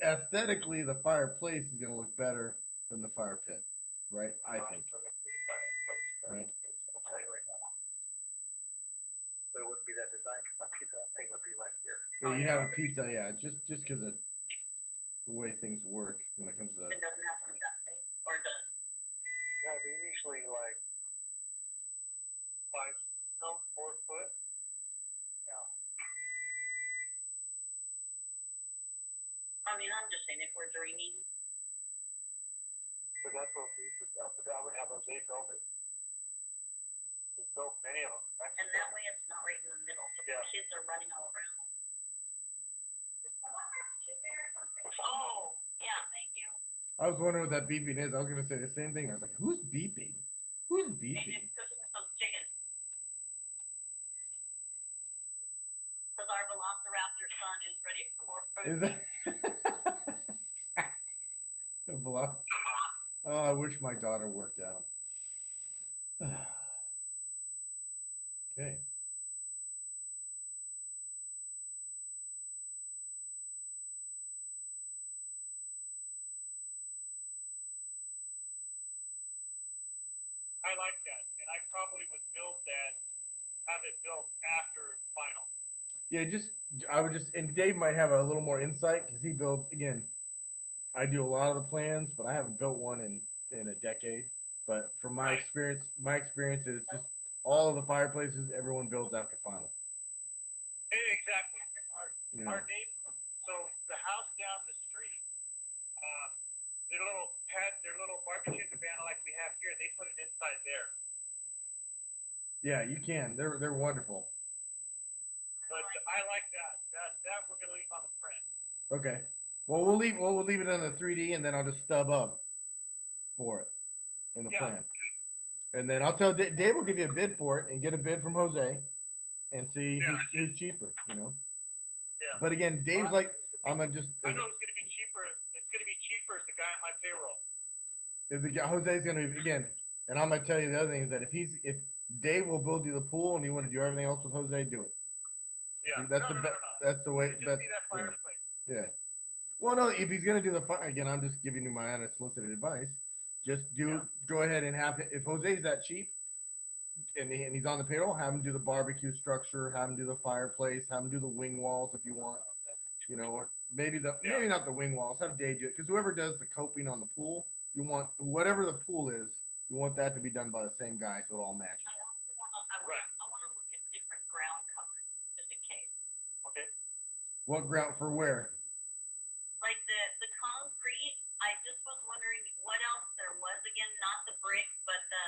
aesthetically, the fireplace is going to look better than the fire pit, right? I think. Right. I'll tell you right now. But it wouldn't be that design because my pizza thing would be right here. Yeah, you have a pizza, yeah, just because of the way things work when it comes to. It doesn't have to be that big, or it does. Yeah, they're usually like 4 foot. Yeah. I mean, I'm just saying if we're dreaming. But that's what I would have Jose build it. He built many of them. And that way it's not right in the middle, so Yeah. the kids are running all around. Oh! Yeah, thank you. I was wondering what that beeping is. I was going to say the same thing. I was like, who's beeping? Who's And beeping? it's cooking some chicken. Because our Velociraptor son is ready for more food. Is that? The velocity. Oh, I wish my daughter worked out. Okay. I like that. And I probably would build that, have it built after final. Yeah, and Dave might have a little more insight because he builds, again, I do a lot of the plans, but I haven't built one in a decade. But from my experience is just all of the fireplaces, everyone builds after final. Exactly. Yeah. Our neighbor, so the house down the street, their little barbecue cabana like we have here, they put it inside there. Yeah, you can. They're wonderful. But I like that. That we're gonna leave on the print. Okay. Well, we'll leave it on the 3D, and then I'll just stub up for it in the plan. And then I'll tell Dave will give you a bid for it and get a bid from Jose, and see who's cheaper, you know. Yeah. But again, Dave's like, I'm gonna just. I know it's going to be cheaper. It's going to be cheaper as the guy on my payroll. If the Jose's gonna be again, and I'm gonna tell you the other thing is that if Dave will build you the pool and you want to do everything else with Jose, do it. Yeah. That's No. that's the way. Just That's see that fireplace. yeah. Well, no, if he's gonna do the fire again, I'm just giving you my unsolicited advice. Just go ahead and have if Jose's that cheap and he's on the payroll, have him do the barbecue structure, have him do the fireplace, have him do the wing walls if you want. You know, or maybe not the wing walls. Have Dave do it because whoever does the coping on the pool, you want whatever the pool is, you want that to be done by the same guy so it all matches. I want to look at different ground coverage just in case. Okay. What ground for where? Like the concrete, I just was wondering what else there was again, not the brick, but the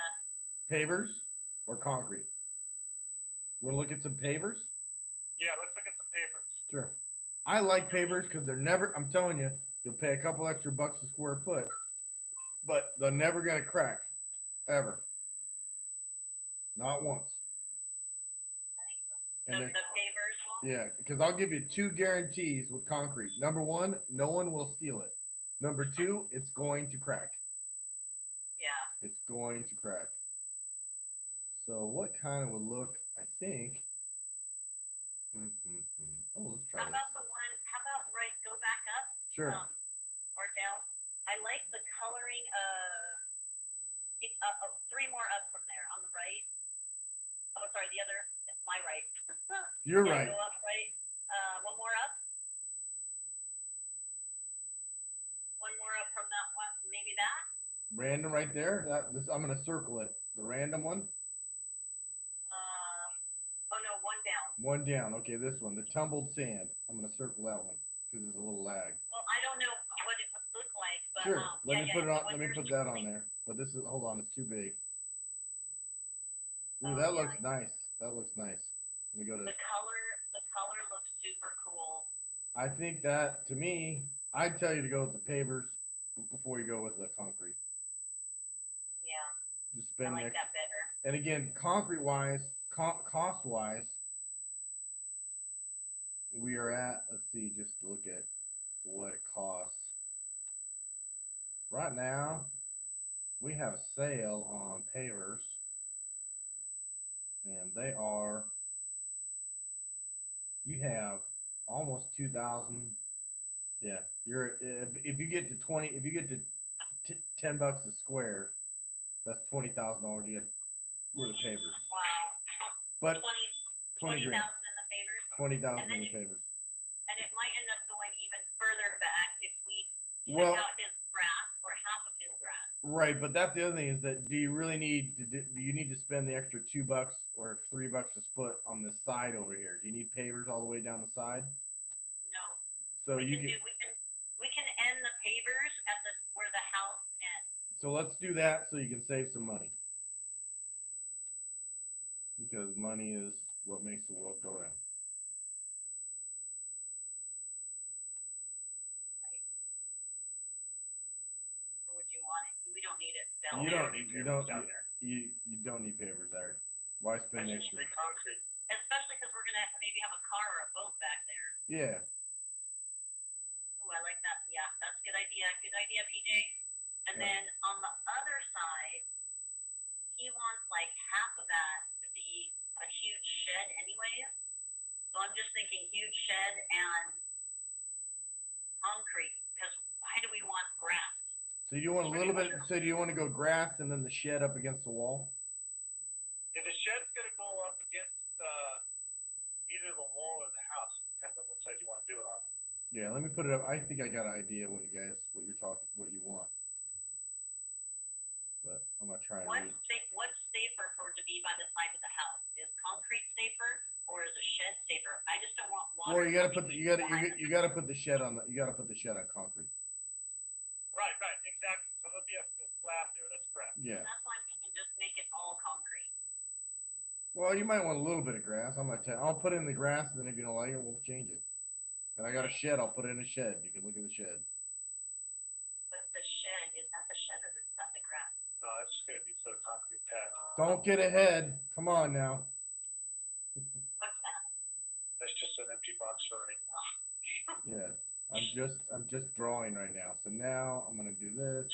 Pavers or concrete? You want to look at some pavers? Yeah, let's look at some papers. Sure. I like pavers because they're never. I'm telling you, you'll pay a couple extra bucks a square foot, but they're never gonna crack, ever. Not once. the And pavers. yeah, because I'll give you two guarantees with concrete. Number one, no one will steal it. Number two, it's going to crack. Yeah. It's going to crack. So what kind of would look? I think. Oh, let's try How this. about the one? How about go back up? Sure. Or down. I like the coloring. Three more up from there on the right. Oh, sorry, the other. It's my right. You're Yeah, right. Go up right. One more up. One more up from that one. Maybe that. Random right there. I'm gonna circle it. The random one. Oh no, one down. One down. Okay, this one. The tumbled sand. I'm gonna circle that one because there's a little lag. Well, I don't know what it would look like, but Sure. Let me put it on. the Let one me put that on there. But this is. Hold on. It's too big. Ooh, Oh, that yeah. looks nice. That looks nice. Let me go to. The color looks super cool. I think that to me, I'd tell you to go with the pavers before you go with the concrete. Yeah, Just I spend like the. that better. And again, concrete wise, cost wise, we are at. Let's see. Just look at what it costs. Right now, we have a sale on pavers, and they are. You have almost 2,000. Yeah, you're if you get to 20, if you get to $10 a square, that's $20,000 you get worth of pavers. Wow. But 20,000 grand, in the favors. 20,000 in the pavers. And it might end up going even further back if we check Well, out his grass or half of his grass. right, but that's the other thing is that do you really need to do you need to spend the extra $2 or $3 a foot on the side over here? Do you need pavers all the way down the side? No. So we you can end the pavers at where the house ends. So let's do that so you can save some money. Because money is what makes the world go round. Right. Or would you want it? We don't need it. You don't need pavers there. Why spend extra? Concrete. Especially because we're gonna maybe have a car or a boat back there. Yeah. Oh, I like that. Yeah, that's a good idea. Good idea, PJ. And then on the other side, he wants like half of that to be a huge shed anyway. So I'm just thinking huge shed and concrete. Because why do we want grass? So you want a little bit. So do you want to go grass and then the shed up against the wall? If the shed's going to go up against either the wall or the house, depends on which side you want to do it on. Yeah, let me put it up. I think I got an idea what you want. But I'm gonna try and read. What's safer for it to be by the side of the house? Is concrete safer or is a shed safer? I just don't want water. Well, you gotta put the shed on concrete. Right, exactly. So there'll be a slab there. That's correct. Yeah. That's why we can just make it all concrete. Well, you might want a little bit of grass. I'll put in the grass, and then if you don't like it, we'll change it. And I got a shed. I'll put it in a shed. You can look at the shed. But the shed, is that the shed or is that the grass? No, that's just going to be sort of concrete pad. Don't get ahead. Come on now. What's I'm just drawing right now. So now I'm gonna do this,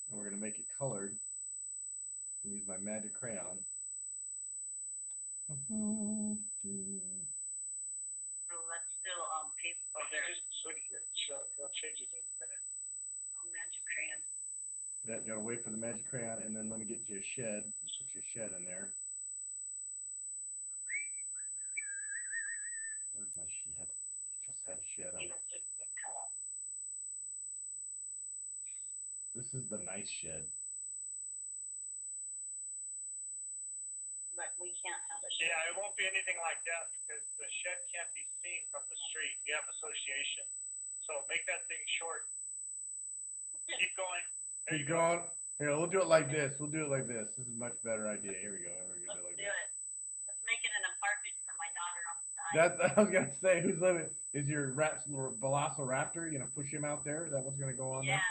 and we're gonna make it colored. And use my magic crayon. So let's still paste Oh, there. just switch it. I'll change it in a minute. Oh, magic crayon. Yeah, you gotta wait for the magic crayon, and then let me get you a shed. Put your shed in there. Where's my shed? Just had a shed on. This is the nice shed. But we can't have a shed. Yeah, it won't be anything like that because the shed can't be seen from the street. We have association. So make that thing short. Keep going. There Keep you go. going. Here, we'll do it like this. We'll do it like this. This is a much better idea. Here we go. We're gonna Let's do it like do this. it. Let's make it an apartment for my daughter on the side. That's I was gonna say. Who's living? Is your Velociraptor? You gonna push him out there? Is that what's gonna go on Yeah. there?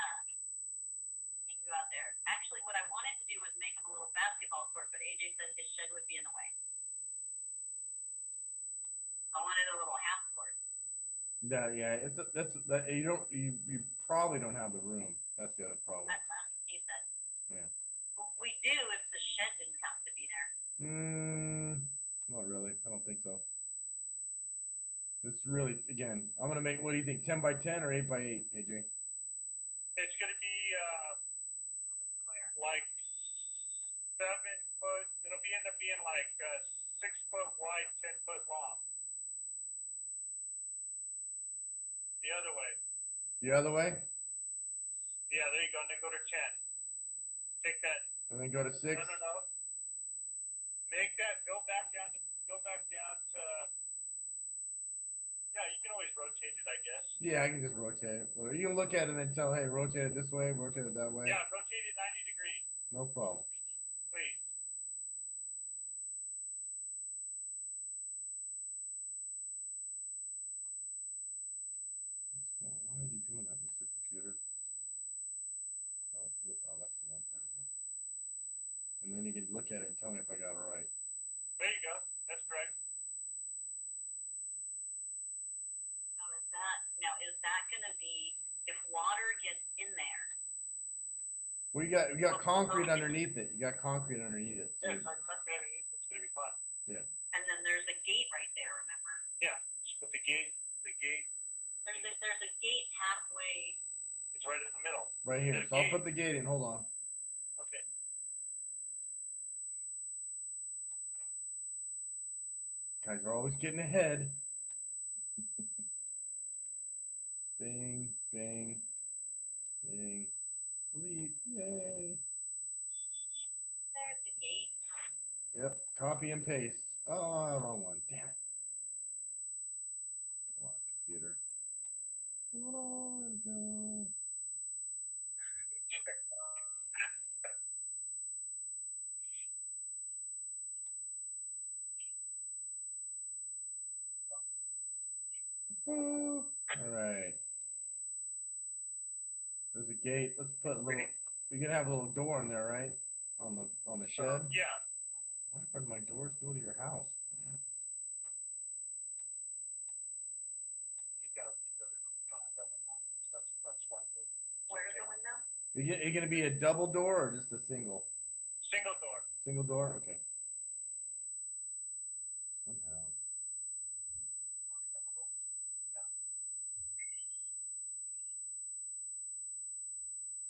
He can go out there. Actually, what I wanted to do was make him a little basketball court, but AJ said his shed would be in the way. I wanted a little half court. Yeah. You probably don't have the room. That's the other problem. That's what he said. Yeah. We do if the shed didn't have to be there. Not really. I don't think so. It's really, again, I'm gonna make. What do you think? 10 by 10 or 8 by 8, AJ? It's going to be like 7 foot. It'll end up being like 6 foot wide, 10 foot long. The other way. The other way, Yeah, there you go. And then go to 10. Take that. and then go to 6. No. Make that. Go back down. Go back down to. Yeah, you can always rotate it, I guess. Yeah, I can just rotate it. Or you can look at it and tell, hey, rotate it this way, rotate it that way. Yeah, rotate it 90 degrees, No problem. please. What's going on? Why are you doing that, Mr. Computer? Oh, that's the one. There we go. And then you can look at it and tell me if I got it right. There you go. That's correct. Now is that going to be if water gets in there? Well, you got concrete underneath it. You got concrete underneath it. So Yeah, it's underneath. It's going to be fun. yeah. And then there's a gate right there. Remember? Yeah, but the gate. There's a gate halfway. It's right in the middle. Right here. So I'll put the gate in. Hold on. Okay. Guys are always getting ahead. Bing, bing, bing. Delete. Yay. There's the gate. Yep. Copy and paste. Oh, wrong one. Damn it. Come on, computer. Oh, there we go. All right. There's a gate. Let's put a little. We can have a little door in there, right? On the shed. Yeah. Why did my doors go to your house? That's one. Where's the window? Are you gonna be a double door or just a single? Single door. Single door. Okay. Somehow.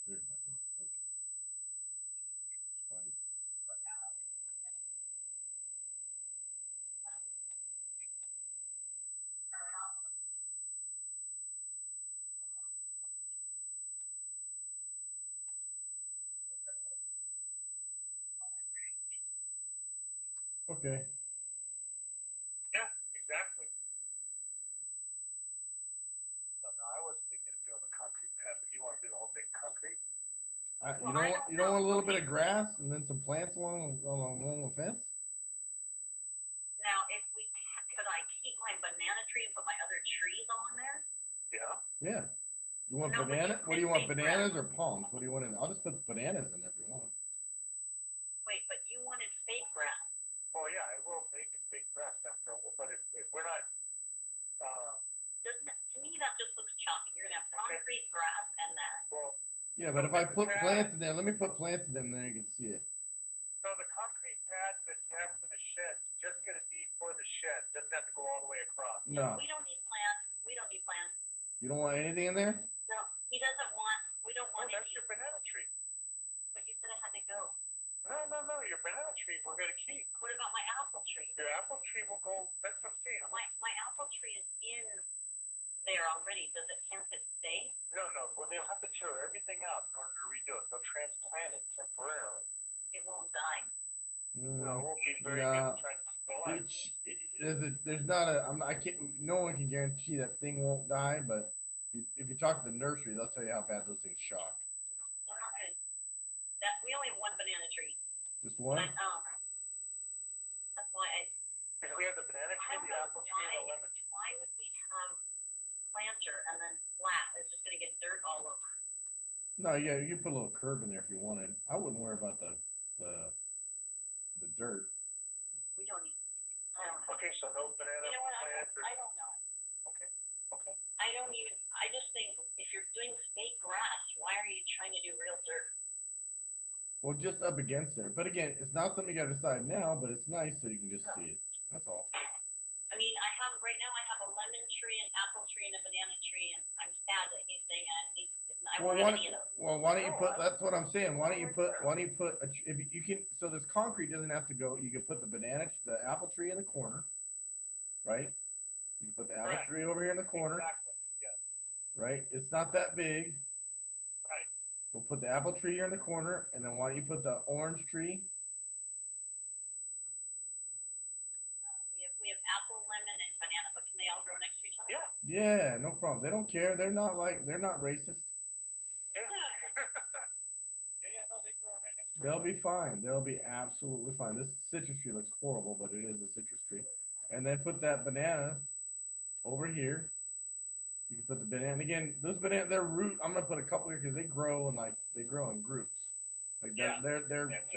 There's my door. Okay. White. Okay. Yeah, exactly. So no, I was thinking of doing a concrete pad, but you want to do the whole big concrete? You don't want a little bit of grass and then some plants along the fence? Now, if we could I keep my banana tree and put my other trees on there? Yeah. Yeah. You want No, but banana? you What do you want? think Bananas or palms? What do you want in? I'll just put bananas in if you want. Wait, but you wanted fake grass. Oh yeah, I will make it big grass after, but if we're not, To me, that just looks concrete grass and that. Well, Yeah, but if I put plants in there, let me put plants in them, then you can see it. so the concrete pad that you have for the shed is just going to be for the shed. Doesn't have to go all the way across. No, We don't need plants. We don't need plants. you don't want anything in there? No, he doesn't want. We don't Oh, want that's any. your banana tree. But you said it had to go. No. Your banana tree we're going to keep. What about my apple tree? Your apple tree will go. That's what I'm saying. My apple tree is in there already. Can't it stay? No. Well, they'll have to tear everything out in order to redo it. They'll transplant it temporarily. It won't die. No, it won't be very No. good trying to keep alive. There's not a. I can't. No one can guarantee that thing won't die, but if you talk to the nursery, they'll tell you how bad those things shock. We're not gonna- That we only have one banana tree. Just one. But, that's why Because we have the banana I tree, don't the know apple tree, and the lemon tree. why would we have planter and then flat? It's just gonna get dirt all over. No, yeah, you can put a little curb in there if you wanted. I wouldn't worry about the dirt. We don't need. I don't know. Okay, so no banana You know what? plant or. I don't know. Okay. I don't even. I just think if you're doing fake grass, why are you trying to do real dirt? Well, just up against there. But again, it's not something you got to decide now, but it's nice so you can just see it. That's all. I mean, right now I have a lemon tree, an apple tree, and a banana tree, and I'm sad that he's saying I Well, won't have any of those. why don't you put? That's what I'm saying. Why don't you put? If you can? So this concrete doesn't have to go. You can put the apple tree in the corner, right? You can put the apple Correct. tree over here in the corner, Exactly. Yes. right? It's not that big. Right. We'll put the apple tree here in the corner, and then why don't you put the orange tree? We have apple, lemon, and banana, but can they all grow next to each other? Yeah. Yeah, no problem. They don't care. They're not racist. Yeah. No, they grow right next to They'll be fine. They'll be absolutely fine. This citrus tree looks horrible, but it is a citrus tree. And then put that banana over here. You can put the banana again. Those banana, their root. I'm gonna put a couple here because they grow in groups. Like Yeah. they're gonna, But they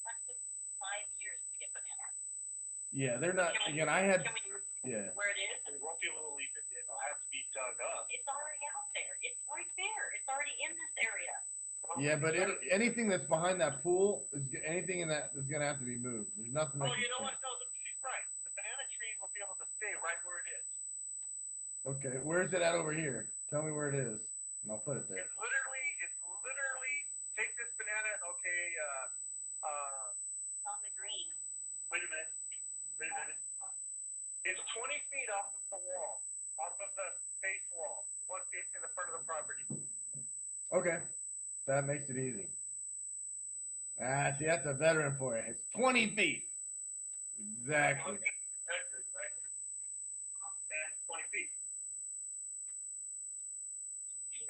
practice 5 years to get banana. yeah, they're not. Can we- Again, I had, Can we yeah. where it is? We won't be able to leave it. It'll have to be dug up. It's already out there. It's right there. It's already in this area. Yeah, but anything that's behind that pool anything in that is gonna have to be moved. There's nothing. Oh, that you know can what? No, she's right. The banana tree will be able to stay right where it is. Okay, where's it at over here? Tell me where it is, and I'll put it there. It's literally, take this banana, okay, It's on the green. wait a minute. It's 20 feet off of the wall, off of the face wall, one facing the front of the property. Okay, that makes it easy. See, that's a veteran for you. It's 20 feet. Exactly. Exactly. And 20 feet.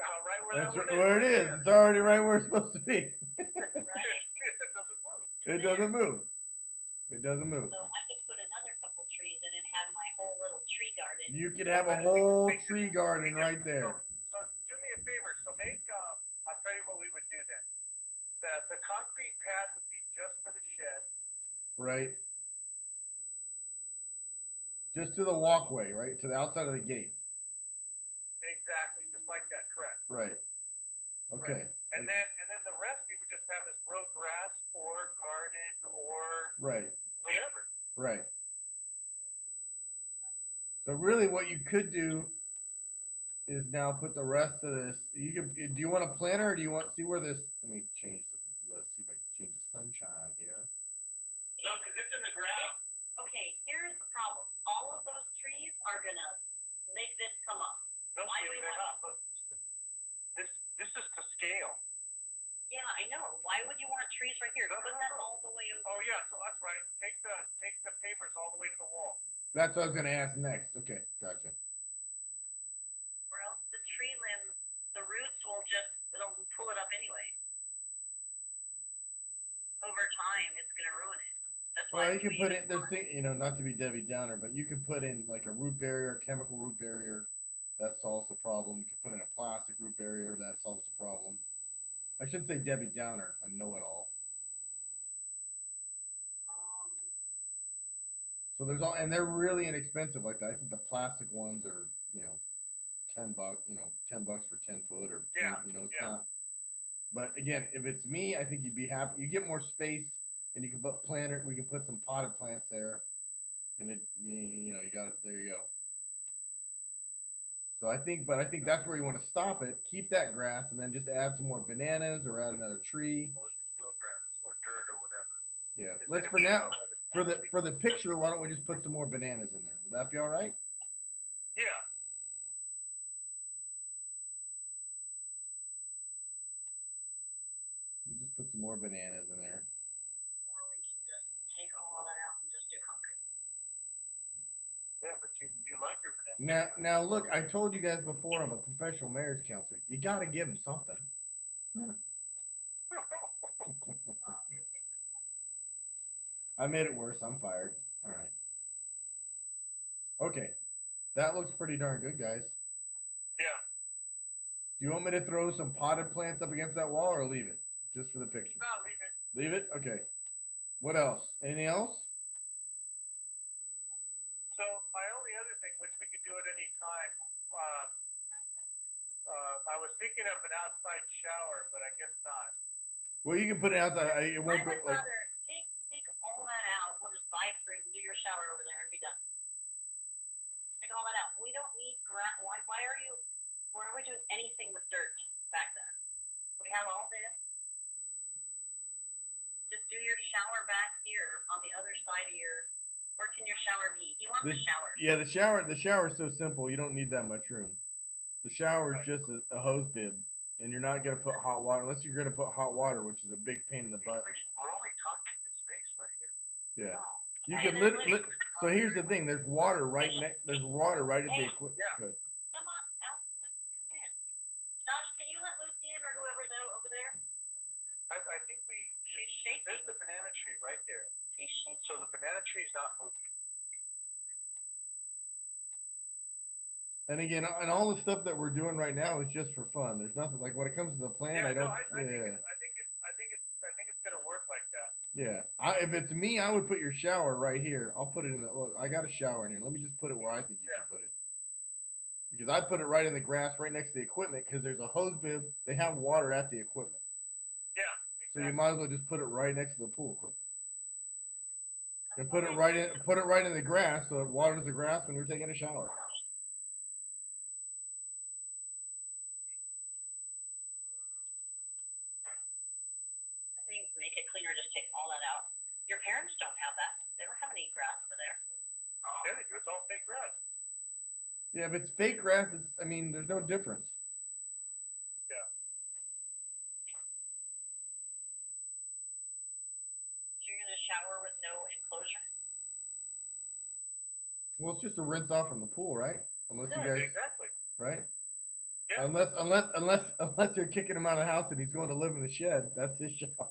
Right where That's that one where it is. It's already right where it's supposed to be. It doesn't move. It doesn't move. It doesn't move. So I could put another couple trees in and have my whole little tree garden. You could have a whole tree garden right there. So do me a favor. So I'll tell you what we would do then. The concrete pad would be just for the shed. Right. Just to the walkway, right? To the outside of the gate. Exactly, just like that, correct. Right. Okay. And then the rest we would just have as row grass or garden or Right. whatever. Right. So really what you could do is now put the rest of this. Do you want a planter or do you want see where this let me change let's see if I can change the sunshine here. No, because it's in the ground. Okay, here's the problem. All of those trees are gonna make this come up. No, Why do we they're want- not. Look, this is to scale. Yeah, I know. Why would you want trees right here? No, Put no, that no. all the way over. Oh yeah, so that's right. Take the papers all the way to the wall. That's what I was gonna ask next. Okay, gotcha. Or else the tree limbs, the roots it'll pull it up anyway. Over time, it's gonna ruin it. That's why Well, you can we put use in there's thing, not to be Debbie Downer, but you can put in like a root barrier, chemical root barrier. That solves the problem. You can put in a plastic root barrier. That solves the problem. I should say Debbie Downer, a know-it-all. So there's and they're really inexpensive like that. I think the plastic ones are, $10, $10 for 10 foot or, Yeah, it's yeah. not. But again, if it's me, I think you'd be happy. You get more space, and you can put planter. We can put some potted plants there, and you got it. There you go. So I think that's where you want to stop it. Keep that grass, and then just add some more bananas or add another tree. Or dirt or whatever. Yeah. Let's for now for the picture. Why don't we just put some more bananas in there? Would that be all right? Yeah. We'll just put some more bananas in there. Or we can just take all that out and just do concrete. Yeah, but you like your banana. Now look, I told you guys before I'm a professional marriage counselor. You got to give them something. I made it worse. I'm fired. All right. Okay. That looks pretty darn good, guys. Yeah. Do you want me to throw some potted plants up against that wall or leave it? Just for the picture. No, leave it. Leave it? Okay. What else? Anything else? So my only other thing, which we could do at any time, I was thinking of an outside shower, but I guess not. Well, you can put it outside. It won't I be would like. rather take all that out. We'll just buy fruit and do your shower over there and be done. Take all that out. We don't need grass. Why are we doing anything with dirt back there? We have all this. Just do your shower back here on the other side of where can your shower be? You want the shower. Yeah, the shower is so simple. You don't need that much room. The shower is just a hose bib, and you're not gonna put hot water unless you're gonna put hot water, which is a big pain in the butt. We're only talking this space right here. Yeah. You can so here's the thing. There's water right There's water right at the equipment. Yeah. Come on, out. Come in. Josh, can you let Lucy in or whoever's out over there? I think She's shaking. there's the banana tree right there. She's shaking. So the banana tree's not moving. And again, and all the stuff that we're doing right now is just for fun. There's nothing like when it comes to the plan. I don't. I think it's gonna work like that. Yeah. If it's me, I would put your shower right here. I'll put it in the. Look, I got a shower in here. Let me just put it where I think you should put it. Because I'd put it right in the grass, right next to the equipment, because there's a hose bib. They have water at the equipment. Yeah. So you might as well just put it right next to the pool equipment. And put it right in the grass so it waters the grass when you're taking a shower. I think make it cleaner, just take all that out. Your parents don't have that. They don't have any grass over there. Yeah, they do. It's all fake grass. Yeah, if it's fake grass, there's no difference. Yeah. So you're gonna shower with no enclosure? Well, it's just a rinse off from the pool, right? Unless you guys, Exactly. right? Yeah. Unless you're kicking him out of the house and he's going to live in the shed, that's his shower.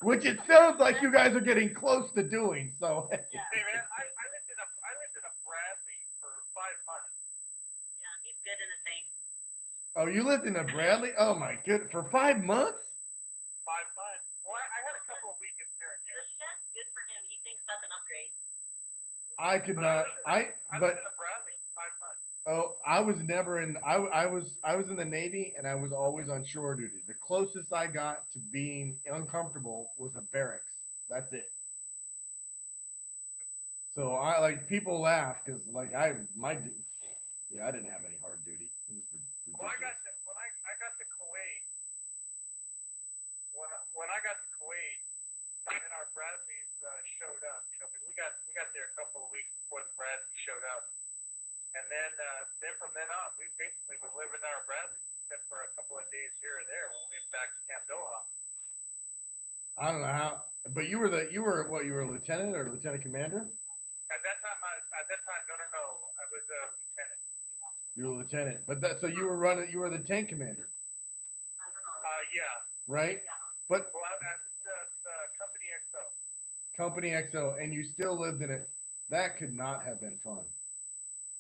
Which it sounds like you guys are getting close to doing. So. Yeah. Hey man, I lived in a Bradley for 5 months. Yeah, he's good in the sink. Oh, you lived in a Bradley? Oh my goodness, for 5 months? 5 months. Well, I had a couple of weekends here and The there. shed's good for him. He thinks that's an upgrade. I could not. I lived in a Bradley 5 months. Oh, I was never in. I was in the Navy, and I was always on shore duty. The closest I got to being uncomfortable was a barracks. That's it. So people laugh because I didn't have any hard duty. It was ridiculous. Well, when I got to Kuwait, when I got to Kuwait, and our Bradleys showed up, because we got there a couple of weeks before the Bradleys showed up, and then from then on, we basically were living in our Bradleys, except for a couple of days here or there when we went back to Camp Doha. I don't know how, but you were a lieutenant or lieutenant commander? At that time, no, I was a lieutenant. You were a lieutenant, but so you were the tank commander, Yeah. right? But Well, I was the Company XO. Company XO, and you still lived in it. That could not have been fun.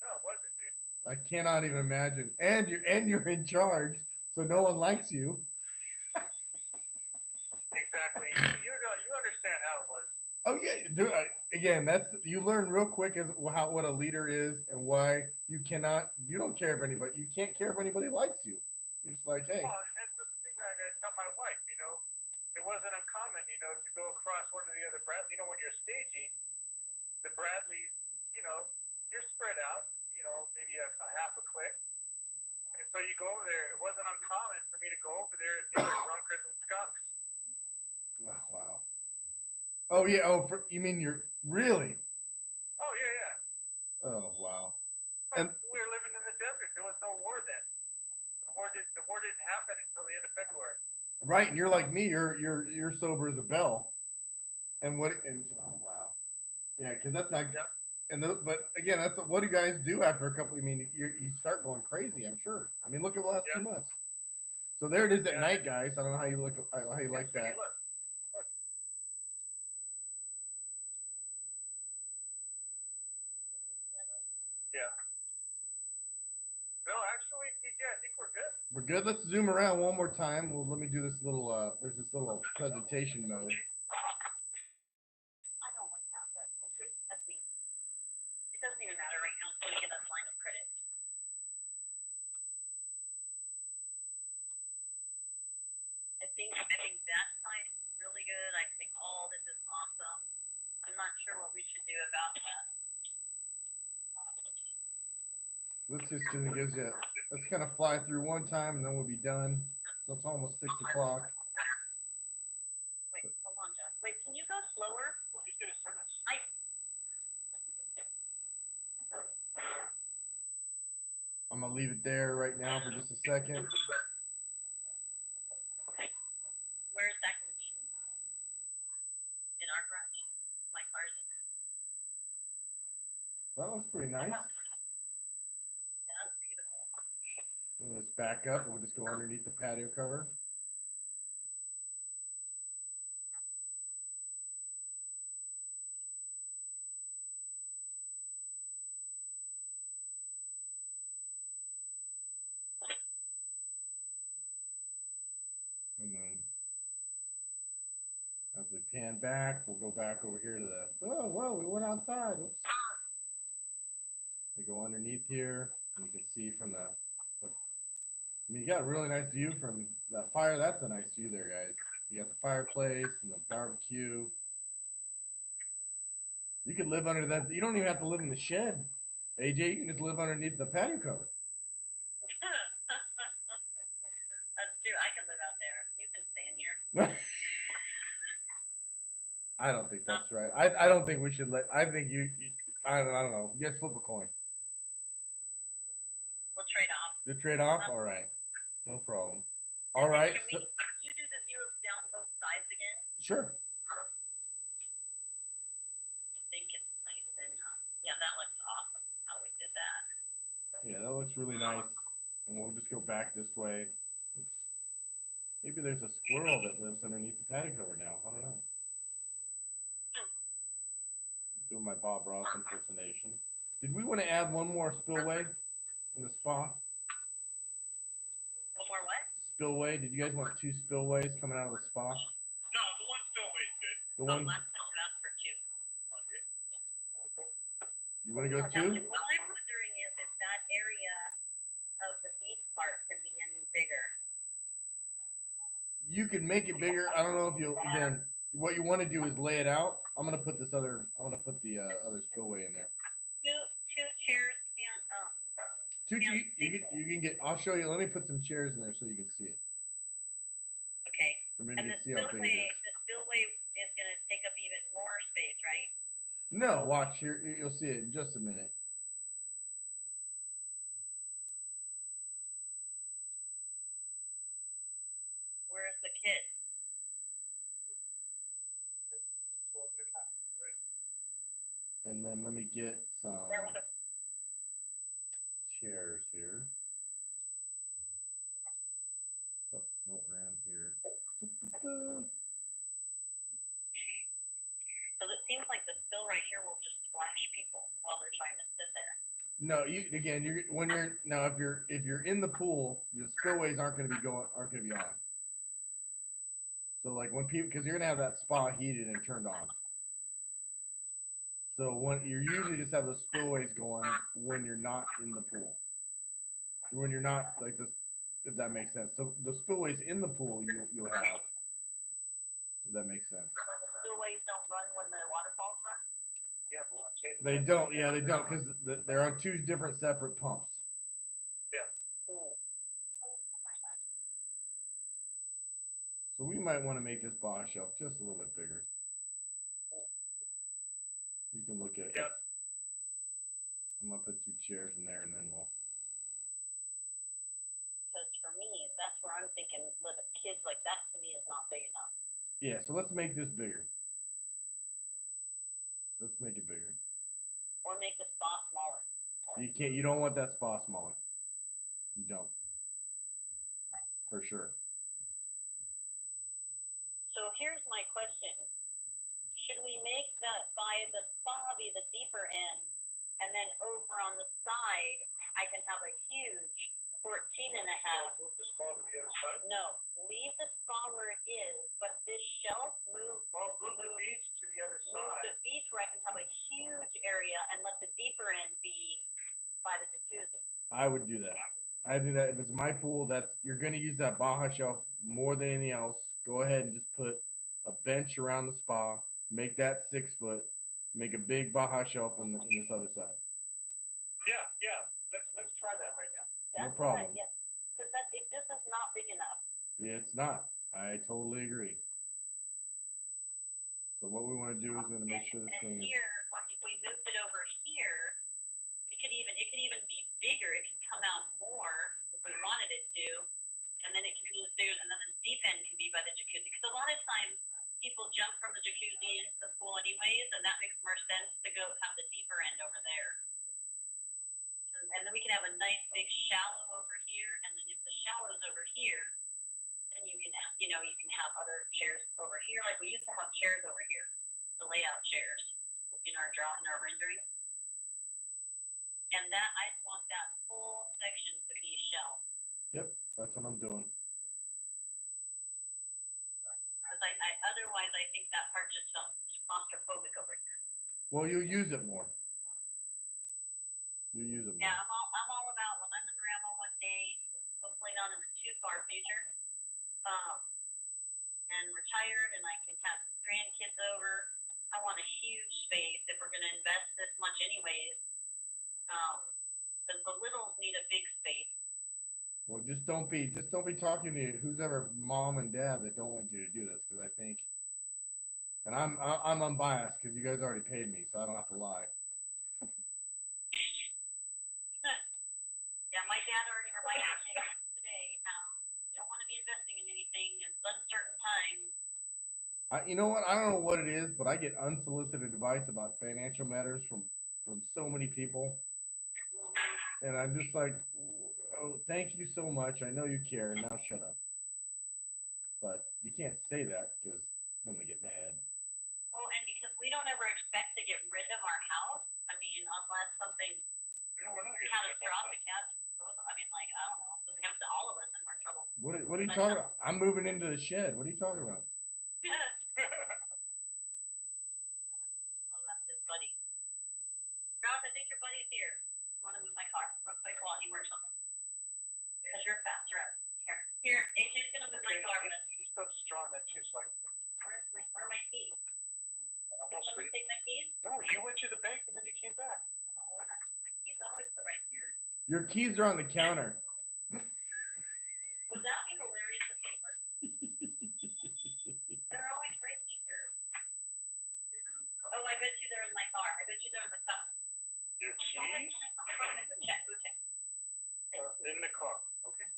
No, it wasn't, dude. I cannot even imagine. And you're in charge, so no one likes you. Exactly. You understand how it was. Oh yeah, dude, again, you learn real quick as what a leader is and why you don't care if anybody, you can't care if anybody likes you. You're just like, hey. Well, that's the thing I gotta tell my wife, it wasn't uncommon, to go across one of the other Bradley, when you're staging, the Bradleys, you're spread out, maybe a half a click. And so you go over there, it wasn't uncommon for me to go over there and deal with drunkards and skunks. Oh, wow. Oh, yeah. Oh, you mean you're really? Oh, yeah. Oh, wow. But we were living in the desert. There was no war then. The war didn't happen until the end of February. Right, and you're like me. You're sober as a bell. And oh, wow. Yeah, because that's not. Yep. But again, what do you guys do after a couple? I mean, you start going crazy. I'm sure. I mean, look at the last 2 months. So there it is at night, guys. I don't know how you like that. Look. Yeah. No, actually, TJ, I think we're good. We're good. Let's zoom around one more time. Well, let me do this little. There's this little presentation mode. I don't like that, but okay, that's me. It doesn't even matter right now until we get us line of credit. I think that side is really good. I think all this is awesome. I'm not sure what we should do about that. Let's just gives you. Let's kind of fly through one time, and then we'll be done. So it's almost 6 o'clock. Wait, hold on, Jeff. Wait, can you go slower? Just do a sentence. I'm gonna leave it there right now for just a second. Where's that going to be? In our garage. My car's in there. That looks pretty nice. That's beautiful. Let's back up. We'll just go underneath the patio cover. And then as we pan back, we'll go back over here to whoa, we went outside. Oops. We go underneath here, and you can see from you got a really nice view from that fire. That's a nice view there, guys. You got the fireplace and the barbecue. You could live under that. You don't even have to live in the shed. AJ, you can just live underneath the patio cover. That's true. I can live out there. You can stay in here. I don't think that's right. I don't think we should I think I don't know. You guys flip a coin. We'll trade off. The trade off? All right. No problem. All right. Can you do the views down both sides again? Sure. I think it's nice and yeah, that looks awesome how we did that. Yeah, that looks really nice. And we'll just go back this way. Maybe there's a squirrel that lives underneath the patio cover now. I don't know. Doing my Bob Ross impersonation. Did we want to add one more spillway in the spa? One more what? Spillway. Did you guys want 2 spillways coming out of the spa? No, the one spillway is good. The one. Last time we asked for 2. You want to go 2? What I'm wondering is if that area of the beach part can be any bigger. You could make it bigger. I don't know if you'll again. What you want to do is lay it out. I'm gonna put the other spillway in there. Two chairs and You can get. I'll show you. Let me put some chairs in there so you can see it. okay. I mean, And you the can see how big it is. spillway is going to take up even more space, right? No, watch here. You'll see it in just a minute. Where's the kid? And then let me get some chairs here. Oh, no, around here. Because it seems like the spill right here will just splash people while they're trying to sit there. No, if you're in the pool, the spillways aren't going to be on. So like when people, because you're going to have that spa heated and turned on. So when you usually just have the spillways going when you're not in the pool. When you're not like this, if that makes sense. So the spillways in the pool you'll have. If that makes sense. Spillways don't run when the waterfalls run? Yeah, well, I'm saying- They don't. Yeah, they don't because they're on two different separate pumps. Ooh. So we might want to make this bar shelf just a little bit bigger. You can look at it. Yep. I'm gonna put 2 chairs in there, and then we'll. Because for me, that's where I'm thinking with the kids, like that to me is not big enough. Yeah. So let's make this bigger. Let's make it bigger. Or make the spot smaller. You can't. You don't want that spa smaller. You don't. For sure. So here's my question. Should we make that by the spa be the deeper end, and then over on the side, I can have a huge 14 and a half. Move the spa to the other side. No, leave the spa where it is, but this shelf move Move the beach to the other move side. the beach where I can have a huge area and let the deeper end be by the jacuzzi. I would do that. I think that if it's my pool, that's you're gonna use that Baja shelf more than anything else. Go ahead and just put a bench around the spa. Make that 6 foot. Make a big Baja shelf on this other side. Yeah. Let's try that right now. That's problem. Right, yes. Because this is not big enough. Yeah, it's not. I totally agree. So what we want to do is we're gonna make sure this And thing is. here, if we moved it over here, it could even be bigger. It can come out more if we wanted it to, and then it can be bigger, and then the deep end can be by the jacuzzi. Because a lot of times people jump from the jacuzzi into the pool anyways, and that makes more sense to go have the deeper end over there. And then we can have a nice big shallow over here, and then if the shallow's over here, then you can have other chairs over here. Like we used to have chairs over here, the layout chairs in our rendering. And that I want that whole section to be shelf. Yep, that's what I'm doing. Because otherwise I think that part just felt claustrophobic over here. Well, you'll use it more. You use it more. Yeah, I'm all about when I'm a grandma one day, hopefully not in the too far future, and retired, and I can have grandkids over. I want a huge space if we're going to invest this much, anyways. The littles need a big space. Well, just don't be talking to who's ever mom and dad that don't want you to do this, because I think, and I'm unbiased because you guys already paid me, so I don't have to lie. Yeah, my dad already reminded me today how you don't want to be investing in anything at uncertain times. You know what? I don't know what it is, but I get unsolicited advice about financial matters from so many people, and I'm just like, oh, thank you so much. I know you care. Now shut up. But you can't say that because then they get mad. Well, and because we don't ever expect to get rid of our house. I mean, unless something We're not getting catastrophic happens. I mean, like, I don't know, something happens to all of us and we're in trouble. What are you talking about? I'm moving into the shed. What are you talking about? Oh, that's his buddy. Ralph, I think your buddy's here. You want to move my car real quick while he works on it? Because you're faster at it. Here, AJ's going to move my car. He's so strong that she's like, Where are my keys? I'm Someone sweet. take my keys? No, you went to the bank and then you came back. Oh, my keys always put right here. Your keys are on the counter. Would that be hilarious if they were? They're always right here. Oh, I bet you they're in my car. I bet you they're in the cup. Your keys? Go check. In the car. Okay.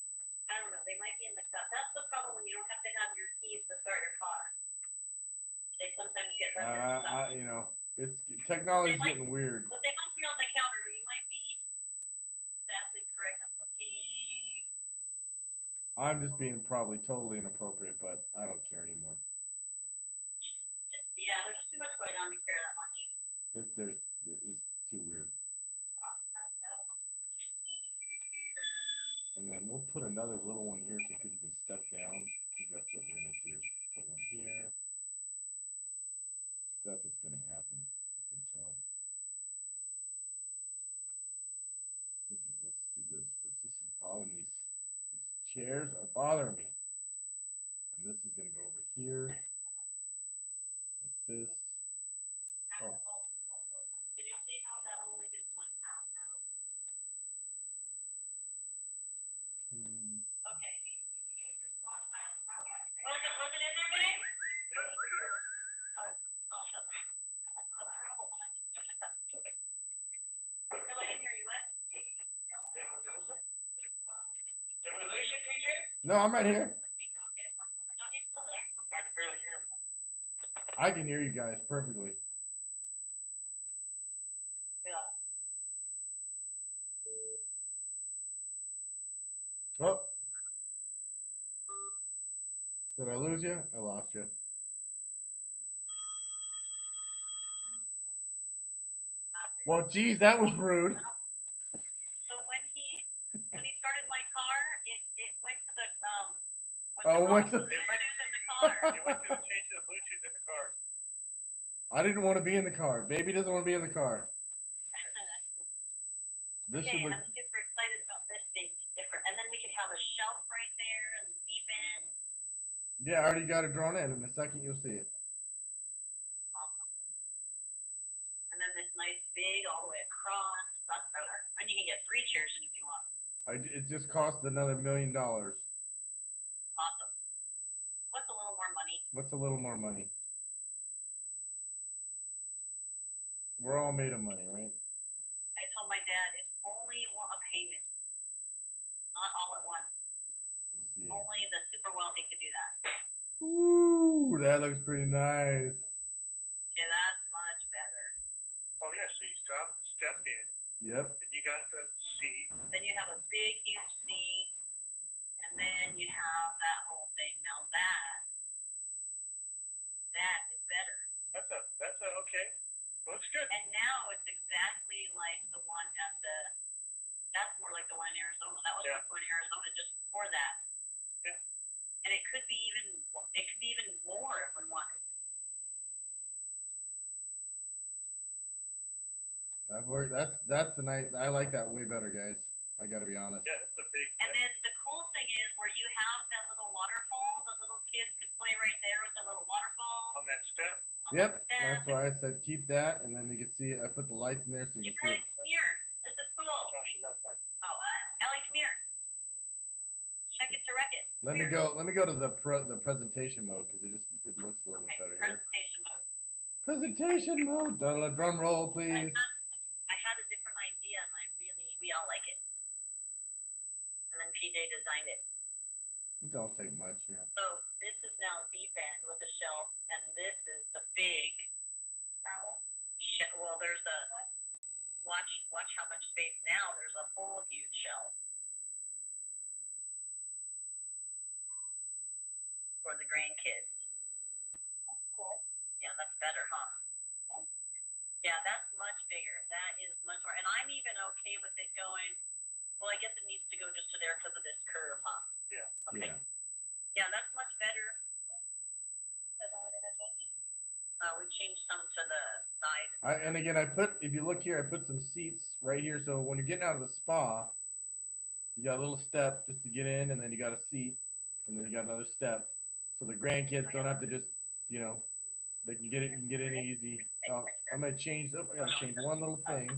I don't know. They might be in the cup. That's the problem when you don't have to have your keys to start your car. They sometimes get left in the cup. It's technology's getting weird. But they might be on the counter. You might be exactly correct. I'm looking. I'm just being probably totally inappropriate, but I don't care anymore. Yeah, there's too much going on to care that much. It's too weird. And then we'll put another little one here so people can step down. I think that's what we're gonna do. Put one here. That's what's gonna happen. I can tell. bother me. And this is going to go over here, like this. Oh. Did you see how that only did one pound now? Okay. Was it in there, babe? Oh, awesome. No, I didn't hear you. What? Did we lose you, TJ? No, I'm right here. Oh, he's still there. I can barely hear him. I can hear you guys perfectly. Yeah. Oh. Did I lose you? I lost you. Well, geez, that was rude. So when he started my car, it went to the What's the... Bluetooth in the car. He went to change the Bluetooth in the car. I didn't want to be in the car. Baby doesn't want to be in the car. This Okay, should look... I'm super excited about this being different. And then we could have a shelf right there and deep in. Yeah, I already got it drawn in. In a second, you'll see it. Awesome. And then this nice big all the way across. That's better. And you can get 3 chairs in if you want. It just cost another $1 million. Awesome. What's a little more money? What's a little more money? We're all made of money, right? I told my dad it's only a payment, not all at once. Let's see. Only the super wealthy could do that. Ooh, that looks pretty nice. Yeah, that's much better. Oh, yeah, so you step in, Yep. and you got the seat. Then you have a big, huge seat, and then you have that whole thing. Now that is better. That's a, okay. Looks good. And now it's exactly like the one that's more like the one in Arizona. That was Yeah. the one in Arizona just before that. Yeah. And it could be even more if we wanted. That's the nice. I like that way better, guys. I got to be honest. Yeah, it's a big. And then the cool thing is where you have that little waterfall, the little kids could play right there with the little waterfall. On that step. Yep. That's why I said keep that, and then you can see it. I put the lights in there so you You can see guys, it. come here. This is cool. Josh is outside. Oh, Ellie, come here. Check it to wreck it. Let me go. Let me go to the presentation mode because it looks a little Okay, better here. presentation mode. Presentation mode. Drum roll, please. I had a different idea, and we all like it. And then PJ designed it. It don't take much. Yeah. So this is now deep end with a shelf, and this is the big. Well, there's a watch how much space now. There's a whole huge shelf for the grandkids. Cool. Yeah, that's better, huh? Yeah, that's much bigger. That is much more. And I'm even okay with it going. Well, I guess it needs to go just to there because of this curve, huh? Yeah. Okay. Yeah. Yeah, that's much better. We changed some to the side. And again, if you look here, I put some seats right here. So when you're getting out of the spa, you got a little step just to get in, and then you got a seat, and then you got another step. So the grandkids don't have to just, they can get it and get in easy. I'm gonna change. I gotta change one little thing.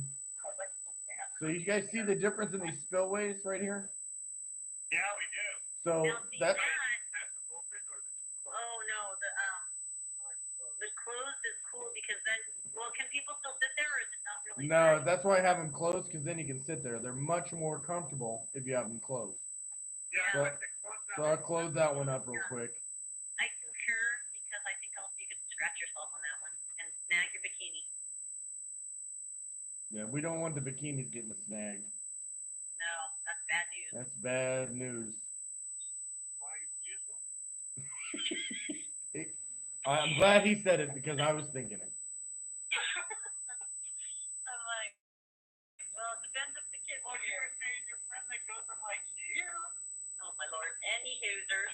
So you guys see the difference in these spillways right here? Yeah, we do. So Now, see that. That's the open or the Oh no, the closed is cool because then, well, can people still sit there or is it not really? No, that's why I have them closed because then you can sit there. They're much more comfortable if you have them closed. Yeah, So- I think So I'll close that one up real quick. I concur because I think you could scratch yourself on that one and snag your bikini. Yeah, we don't want the bikinis getting snagged. No, that's bad news. That's bad news. why you use them. I'm glad he said it because I was thinking it. I'm like, well, it depends if the kid. Well, you were saying your friend that goes from like here. Oh my lord, any hoosers.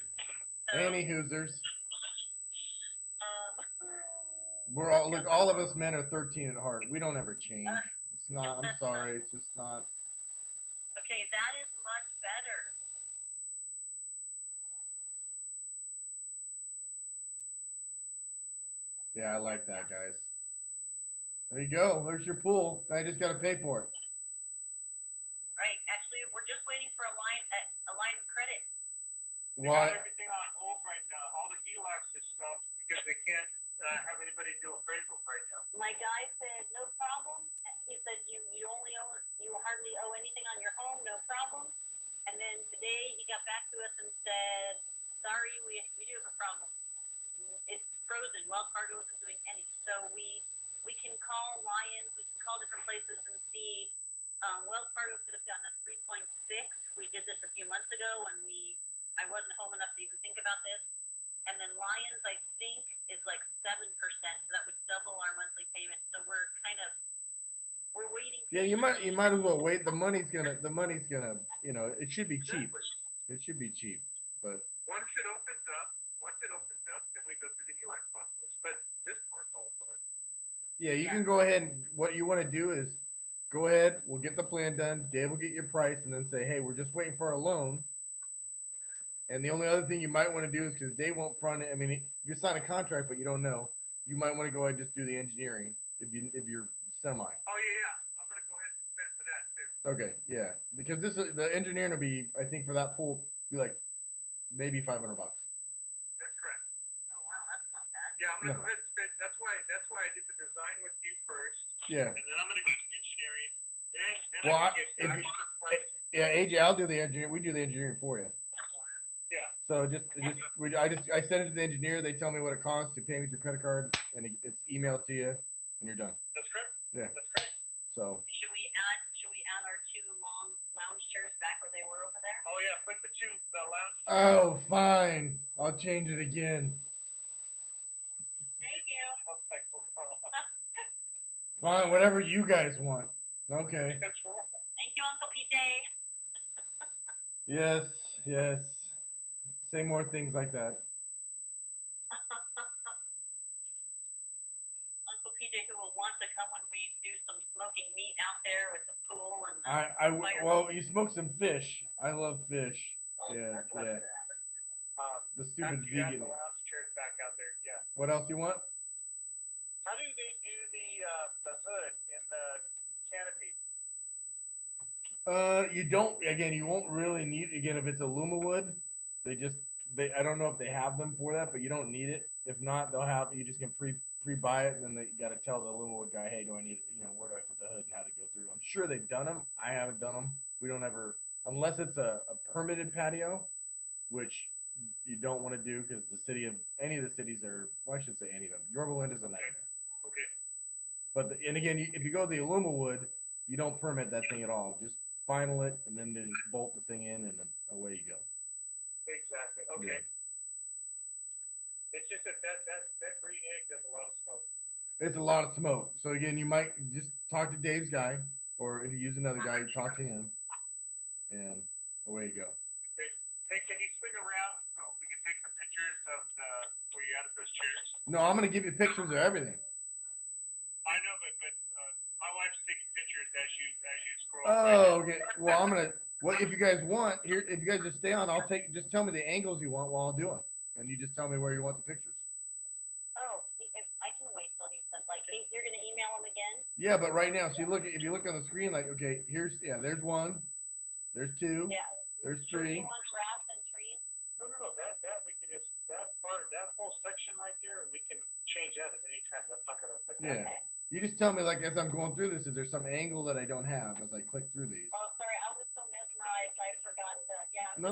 Any Hoosers. Um, We're all of us men are 13 at heart. We don't ever change. It's not, I'm sorry, it's just not. okay, that is much better. Yeah, I like that, guys. There you go. There's your pool. I just got to pay for it. Right. Actually, we're just waiting for a line of credit. They got everything on hold right now. All the HELOCs is stopped because they can't have anybody do appraisal right now. My guy said no problem. He said you hardly owe anything on your home, no problem. And then today he got back to us and said, sorry, we do have a problem. It's frozen. Wells Fargo isn't doing any. So we can call Lions, we can call different places and see. Wells Fargo could have gotten us 3.6. We did this a few months ago when I wasn't home enough to even think about this. And then Lions, I think, is like 7%. So that would double our monthly payment. So we're waiting. Yeah, you might as well wait. The money's gonna, it should be cheap. It should be cheap, but Once it opens up, then we go through the HELOC process. But this part's all fun. yeah, you can go ahead and what you want to do is go ahead. We'll get the plan done. Dave will get your price, and then say, hey, we're just waiting for our loan. And the only other thing you might want to do is because they won't front it. I mean, you sign a contract, but you don't know. You might want to go ahead and just do the engineering if you're semi. Oh yeah. I'm gonna go ahead and spend for that too. Okay, yeah, because the engineering will be, I think, for that pool, be like maybe $500. That's correct. Oh wow, that's not bad. Yeah, I'm gonna go ahead and spend. That's why I did the design with you first. Yeah. And then I'm gonna go to engineering. Then Well, I can get yeah, AJ, I'll do the engineering. We do the engineering for you. Yeah. So I send it to the engineer. They tell me what it costs. You pay me through credit card, and it's emailed to you, and you're done. That's correct. Yeah. That's great. So. Should we add our 2 long lounge chairs back where they were over there? Oh yeah, put the lounge. Oh, fine. I'll change it again. Thank you. Fine, whatever you guys want. Okay. Thank you, Uncle PJ. Yes, yes. Say more things like that. Uncle PJ, who will want to come when we do some smoking meat out there with the pool and Well, you smoke some fish. I love fish. Yeah, yeah. The stupid vegan. The lounge chairs back out there. Yeah. What else you want? How do they do the hood in the canopy? You don't. Again, you won't really need. Again, if it's a Lumawood, I don't know if they have them for that, but you don't need it. If not, they'll have. You just can pre-buy it, and then you got to tell the Lumawood guy, hey, do I need? Where do I put the hood and how to go through? I'm sure they've done them. I haven't done them. We don't ever, unless it's a permitted patio, which you don't want to do because any of the cities are. Well, I should say any of them. Yorba Linda is a nightmare. Okay. But again, if you go to the Lumawood, you don't permit that thing at all. Just final it, and then they just bolt the thing in, and then away you go. Exactly. Okay. Yeah. It's just that green egg does a lot of smoke. It's a lot of smoke. So again, you might just talk to Dave's guy, or if you use another guy, you talk to him, and away you go. Hey, can you swing around so we can take some pictures of where you added those chairs? No, I'm gonna give you pictures of everything. I know, but my wife's taking pictures as you scroll. Oh, okay. Well, if you guys want here, if you guys just stay on, just tell me the angles you want while I'm doing, and you just tell me where you want the pictures. Oh, if I can wait till he says, you're going to email him again? Yeah, but right now, so if you look on the screen, okay, there's 1, there's 2, there's 3. You want grass and trees? No, that we can just that whole section right there, we can change that at any time. That's not gonna affect that. Yeah. You just tell me, as I'm going through this, is there some angle that I don't have as I click through these? Oh, sorry, I was so mesmerized, I forgot that. Yeah. No.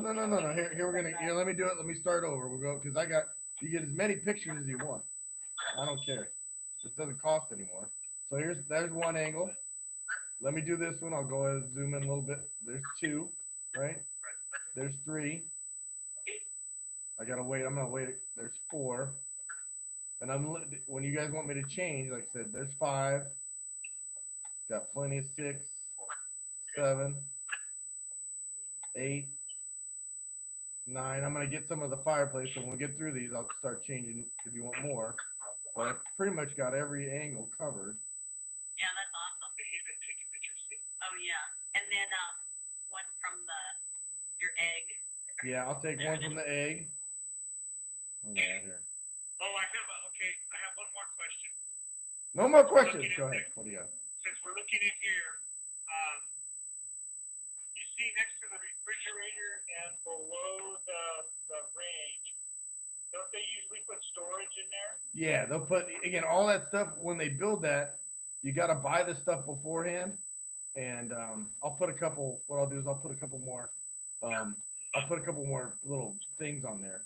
Here, let me do it. Let me start over. We'll go, because you get as many pictures as you want. I don't care. This doesn't cost anymore. So there's 1 angle. Let me do this one. I'll go ahead and zoom in a little bit. There's 2, right? There's 3. I gotta wait. I'm gonna wait. There's 4. And when you guys want me to change, like I said, there's 5. Got plenty of 6, 7, 8, 9. I'm gonna get some of the fireplace. So when we get through these, I'll start changing if you want more. But I pretty much got every angle covered. Yeah, that's awesome. He's been taking pictures. See? Oh yeah, and then one from your egg. Yeah, I'll take one from the egg. Hold on here. Oh, I have one more question. No more questions. Go ahead. What do you got? Since we're looking in here, you see next to the refrigerator and below the range, don't they usually put storage in there? Yeah, they'll put again all that stuff when they build that. You got to buy the stuff beforehand, and I'll put a couple. What I'll do is I'll put a couple more. I'll put a couple more little things on there.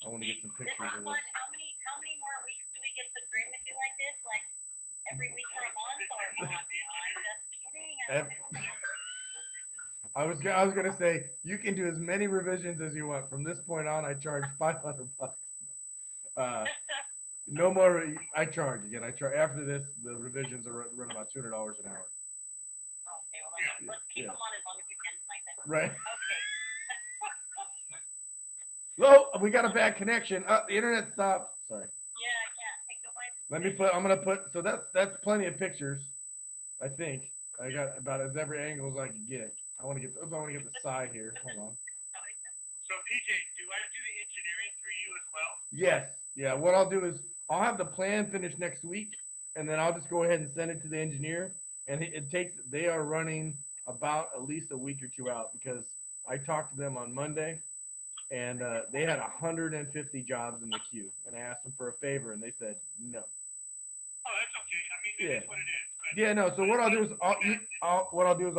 I want to get some This pictures of one, this. how many more weeks do we get to dream with you like this? Like every week for a month, or I'm just kidding. I was gonna say you can do as many revisions as you want. From this point on, I charge $500. No more. I charge again. I charge after this. The revisions are run about $200 an hour. Okay, well, let's keep them on as long as we can like that. Right. Okay. Oh, we got a bad connection. The internet stopped. Sorry. Yeah, I can't take the wife. Let me put. I'm gonna put. So that's plenty of pictures. I think I got about as every angle as I can get. I want to get. I want to get the side here. Hold on. So PJ, do I do the engineering through you as well? Yes. Yeah. What I'll do is I'll have the plan finished next week, and then I'll just go ahead and send it to the engineer. And it takes. They are running about at least a week or two out because I talked to them on Monday. And they had 150 jobs in the queue, and I asked them for a favor, and they said no. Oh, that's okay. I mean, Yeah. it is what it is. Yeah, no. So what I'll do is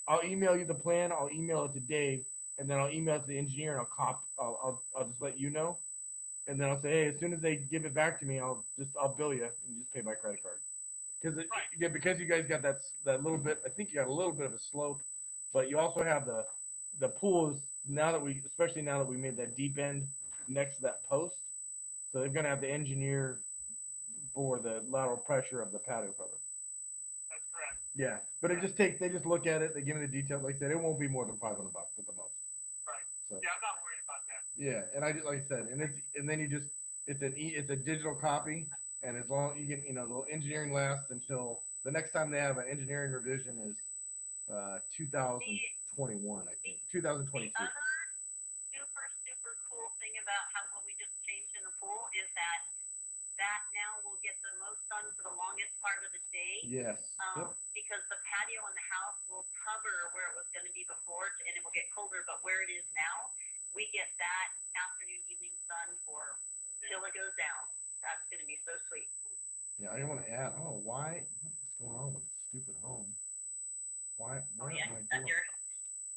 I'll email you the plan. I'll email it to Dave, and then I'll email it to the engineer, and I'll just let you know, and then I'll say, hey, as soon as they give it back to me, I'll bill you and just pay by credit card. Because you guys got that little bit. I think you got a little bit of a slope, but you also have the pool is. Especially now that we made that deep end next to that post, so they're gonna have to engineer for the lateral pressure of the patio cover. That's correct. Yeah, but they just look at it, they give me the details. Like I said, it won't be more than $500 at the most. Right. So Yeah, I'm not worried about that. yeah, and like I said, and then it's a digital copy, and as long the engineering lasts until the next time they have an engineering revision is 2021, I think 2022. The other super cool thing about what we just changed in the pool is that now will get the most sun for the longest part of the day. Yes. Yep. Because the patio in the house will cover where it was going to be before, and it will get colder. But where it is now, we get that afternoon, evening sun till it goes down. That's going to be so sweet. Yeah, I want to add. Oh, why? What's going on with the stupid home? Why? What am I doing?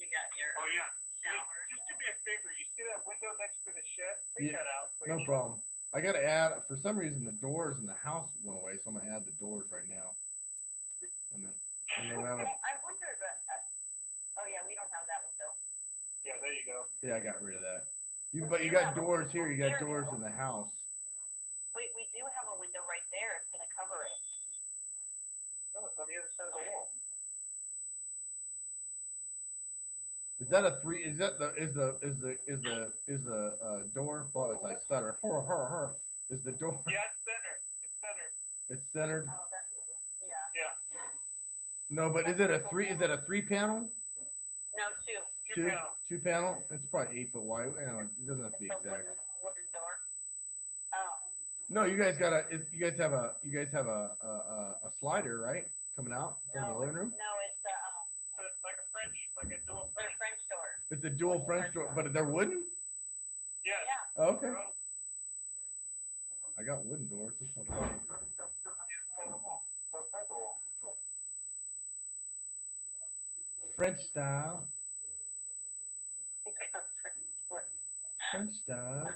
You got your. Oh yeah. Shower. Just do me a favor. You see that window next to the shed? Take that out, please. No problem. I got to add. For some reason, the doors in the house went away, so I'm gonna add the doors right now. And then we'll have I wonder that. Oh yeah, we don't have that window. Yeah, there you go. Yeah, I got rid of that. But you got doors here. You got doors in the house. Wait, we do have a window right there. It's gonna cover it. No, it's on the other side of the wall. Is that a three? Is that the door? Well, it's like stutter. Is the door? Yeah, it's centered. It's centered. It's centered. Oh, yeah. Yeah. No, but is it a three? Is it a 3-panel? No, two. Two panel. It's probably 8 foot wide. It doesn't have to be It's a exact. wooden door. Oh. No, you guys have a slider, right? Coming out from the living room. So it's like a dual French door. It's a dual French door, but they're wooden. Yeah. Oh, okay. I got wooden doors. That's no problem. French style. French style.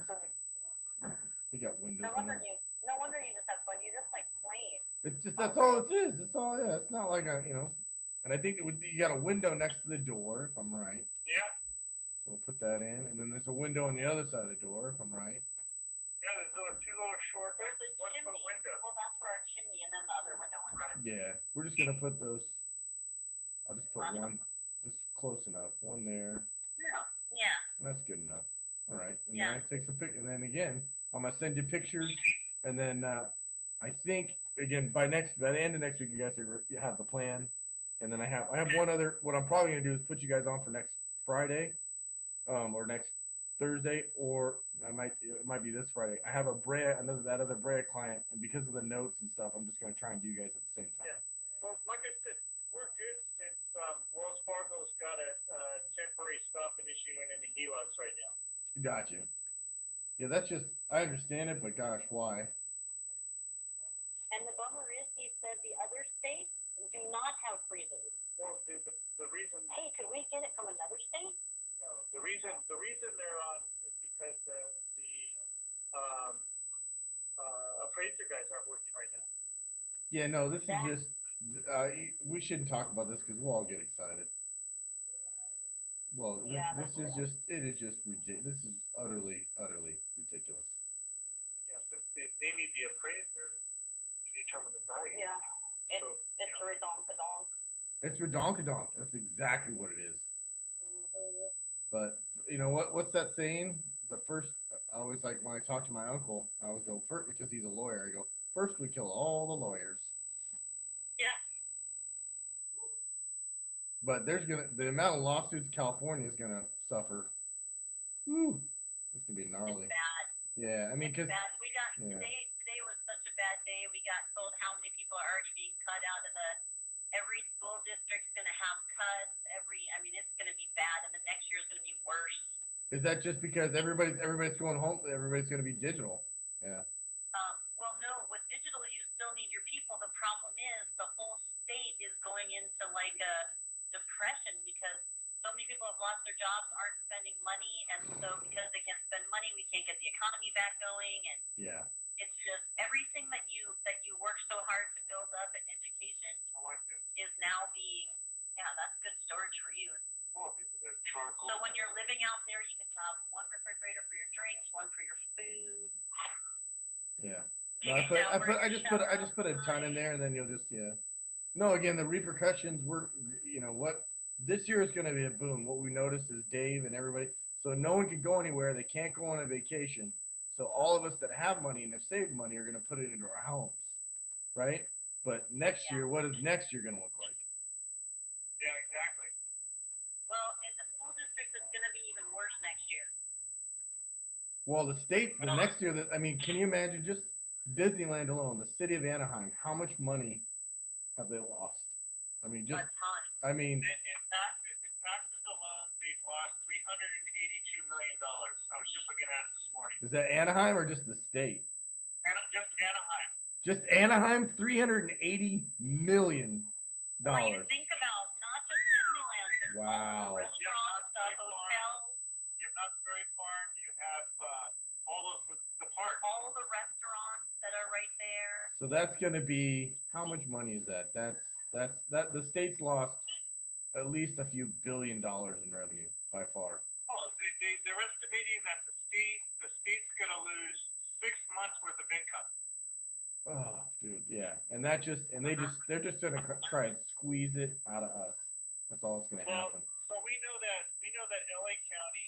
You got windows. No wonder you just have fun. You just like playing. It's just that's all it is. It's all yeah. It's not like and I think you got a window next to the door, if I'm right. Yeah. So we'll put that in, and then there's a window on the other side of the door, if I'm right. Yeah, there's two little short ones. One for the window. Well, that's for our chimney, and then the other window. Yeah, we're just gonna put those. I'll just put one, just close enough. One there. Yeah. That's good enough. All right. And Yeah. then I take some pic, and then again, I'm gonna send you pictures, and then I think again by the end of next week, you guys have the plan, and then I have one other. What I'm probably gonna do is put you guys on for next Friday, or next Thursday, or it might be this Friday. I have a Brea, that other Brea client, and because of the notes and stuff, I'm just gonna try and do you guys at the same time. Yeah. Well, like I said, we're good since Wells Fargo's got a temporary stop and issuing in the HELOCs right now. Got you. Yeah, that's just I understand it, but gosh, why? And the bummer is, he said the other states do not have freezers. Well, the reason. Hey, could we get it from another state? No, the reason they're on is because the appraiser guys aren't working right now. Yeah, no, this is just we shouldn't talk about this because we'll all get excited. Well, Yeah, this is just it is just ridiculous. This is utterly ridiculous. Yeah, they need the appraiser to determine the value. Yeah, it's a redonkadonk. It's redonkadonk. That's exactly what it is. But you know what's that saying? The first, I always like when I talk to my uncle, I always go first because he's a lawyer. I go first we kill all the lawyers. Yeah. But the amount of lawsuits California is gonna suffer. Woo, it's gonna be gnarly. It's bad. Yeah, I mean, It's cause bad. We got yeah. today was such a bad day. We got told how many people are already being cut out of every school district's gonna have cuts. I mean, it's gonna be bad, and the next year is gonna be worse. Is that just because everybody's going home? Everybody's gonna be digital. Yeah. Well, no. With digital, you still need your people. The problem is the whole state is going into like a depression because so many people have lost their jobs, aren't spending money, and so because they can't spend money, we can't get the economy back going, and Yeah. it's just everything that you work so hard to build up in education is now being, yeah, that's good storage for you. So when you're living out there, you can have one refrigerator for your drinks, one for your food. Yeah. No, I just put a ton in there, and then you'll just No, again, the repercussions were, what this year is going to be a boom. What we noticed is Dave and everybody. So no one can go anywhere. They can't go on a vacation. So all of us that have money and have saved money are going to put it into our homes, right? But next year, what is next year going to look like? Yeah, exactly. Well, in the school district, it's going to be even worse next year. Well, the next year, can you imagine just Disneyland alone, the city of Anaheim, how much money have they lost? I mean, just, A ton. I mean, In taxes alone, they've lost $382 million. I was just looking at it this morning. is that Anaheim or just the state? And just Anaheim. Just Anaheim, $380 million. When you think about not just Disneyland, but Wow. all the restaurants, the hotels. You have Knott's Farm. You have all of the parks. All the restaurants that are right there. So that's going to be, how much money is that? The state's lost at least a few $1 billion in revenue by far. Oh, they're estimating that the state's going to lose 6 months worth of income. Oh, dude, yeah, they're just gonna try and squeeze it out of us. That's all that's gonna happen. So we know that LA County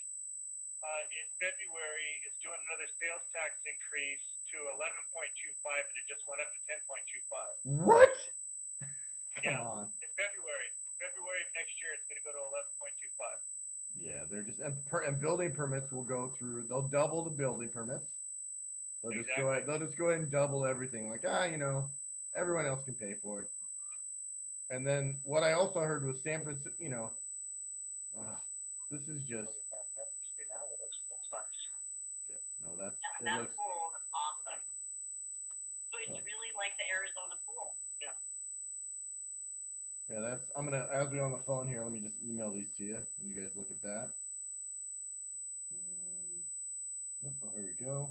in February is doing another sales tax increase to 11.25, and it just went up to 10.25. What? Yeah, Come on. in February of next year, it's going to go to 11.25. Yeah, they're just and building permits will go through. They'll double the building permits. They'll just go ahead and double everything. Like, everyone else can pay for it. And then what I also heard was San Francisco, this is just, no, That looks, pool is awesome. So it's really like the Arizona pool. yeah, as we're on the phone here, let me just email these to you, and you guys look at that. And, here we go.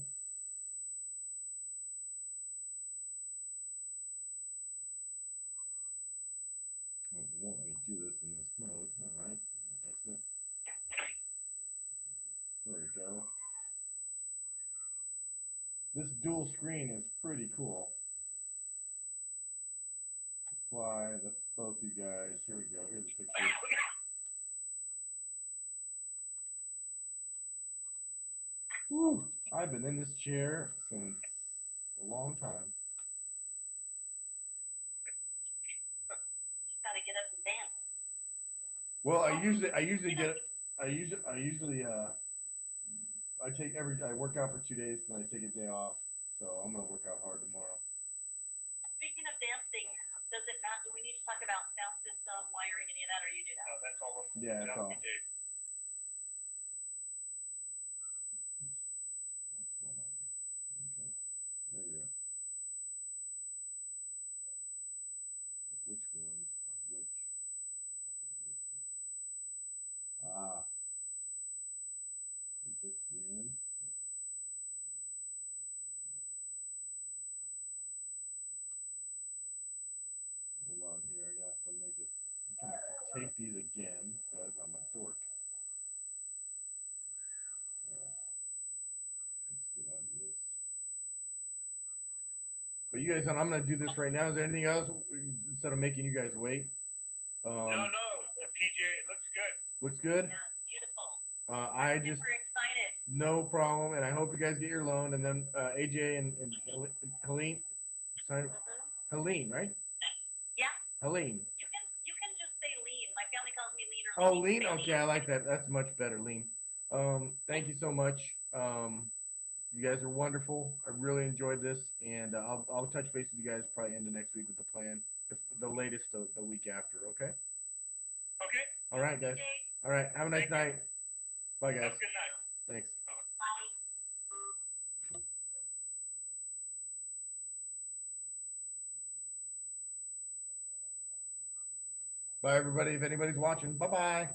Oh, it won't let me do this in this mode. All right, that's it. There we go. This dual screen is pretty cool. Apply, that's both you guys. Here we go. Here's the picture. Whew, I've been in this chair since a long time. Gotta get up and dance. Well, I usually I work out for 2 days, and I take a day off. So I'm gonna work out hard tomorrow. Speaking of dancing, does it not? Do we need to talk about sound system, wiring, any of that, or you do that? No, that's all. Yeah, that's all. We did. What's going on here? There we are. Which ones are which? Okay, this is we get to the end. Yeah. Hold on here. I got to make it. I'm gonna have to take these again because I'm a dork. All right. Let's get out of this. But you guys, I'm gonna do this right now. Is there anything else instead of making you guys wait? No, PJ, it looks good. Looks good. Yeah, beautiful. I just Super excited. no problem, and I hope you guys get your loan. And then AJ and Helene, sorry, Helene, right? Yeah. Helene. You can just say lean. My family calls me lean or Oh, lean. lean. Okay, I like that. That's much better, lean. Thank you so much. You guys are wonderful. I really enjoyed this, and I'll touch base with you guys probably end of next week with the plan. If the latest the week after. Okay. Okay. All right, guys. All right. Have a nice night. Bye, guys. Have a good night. Thanks. Bye. Bye, everybody. If anybody's watching, bye bye.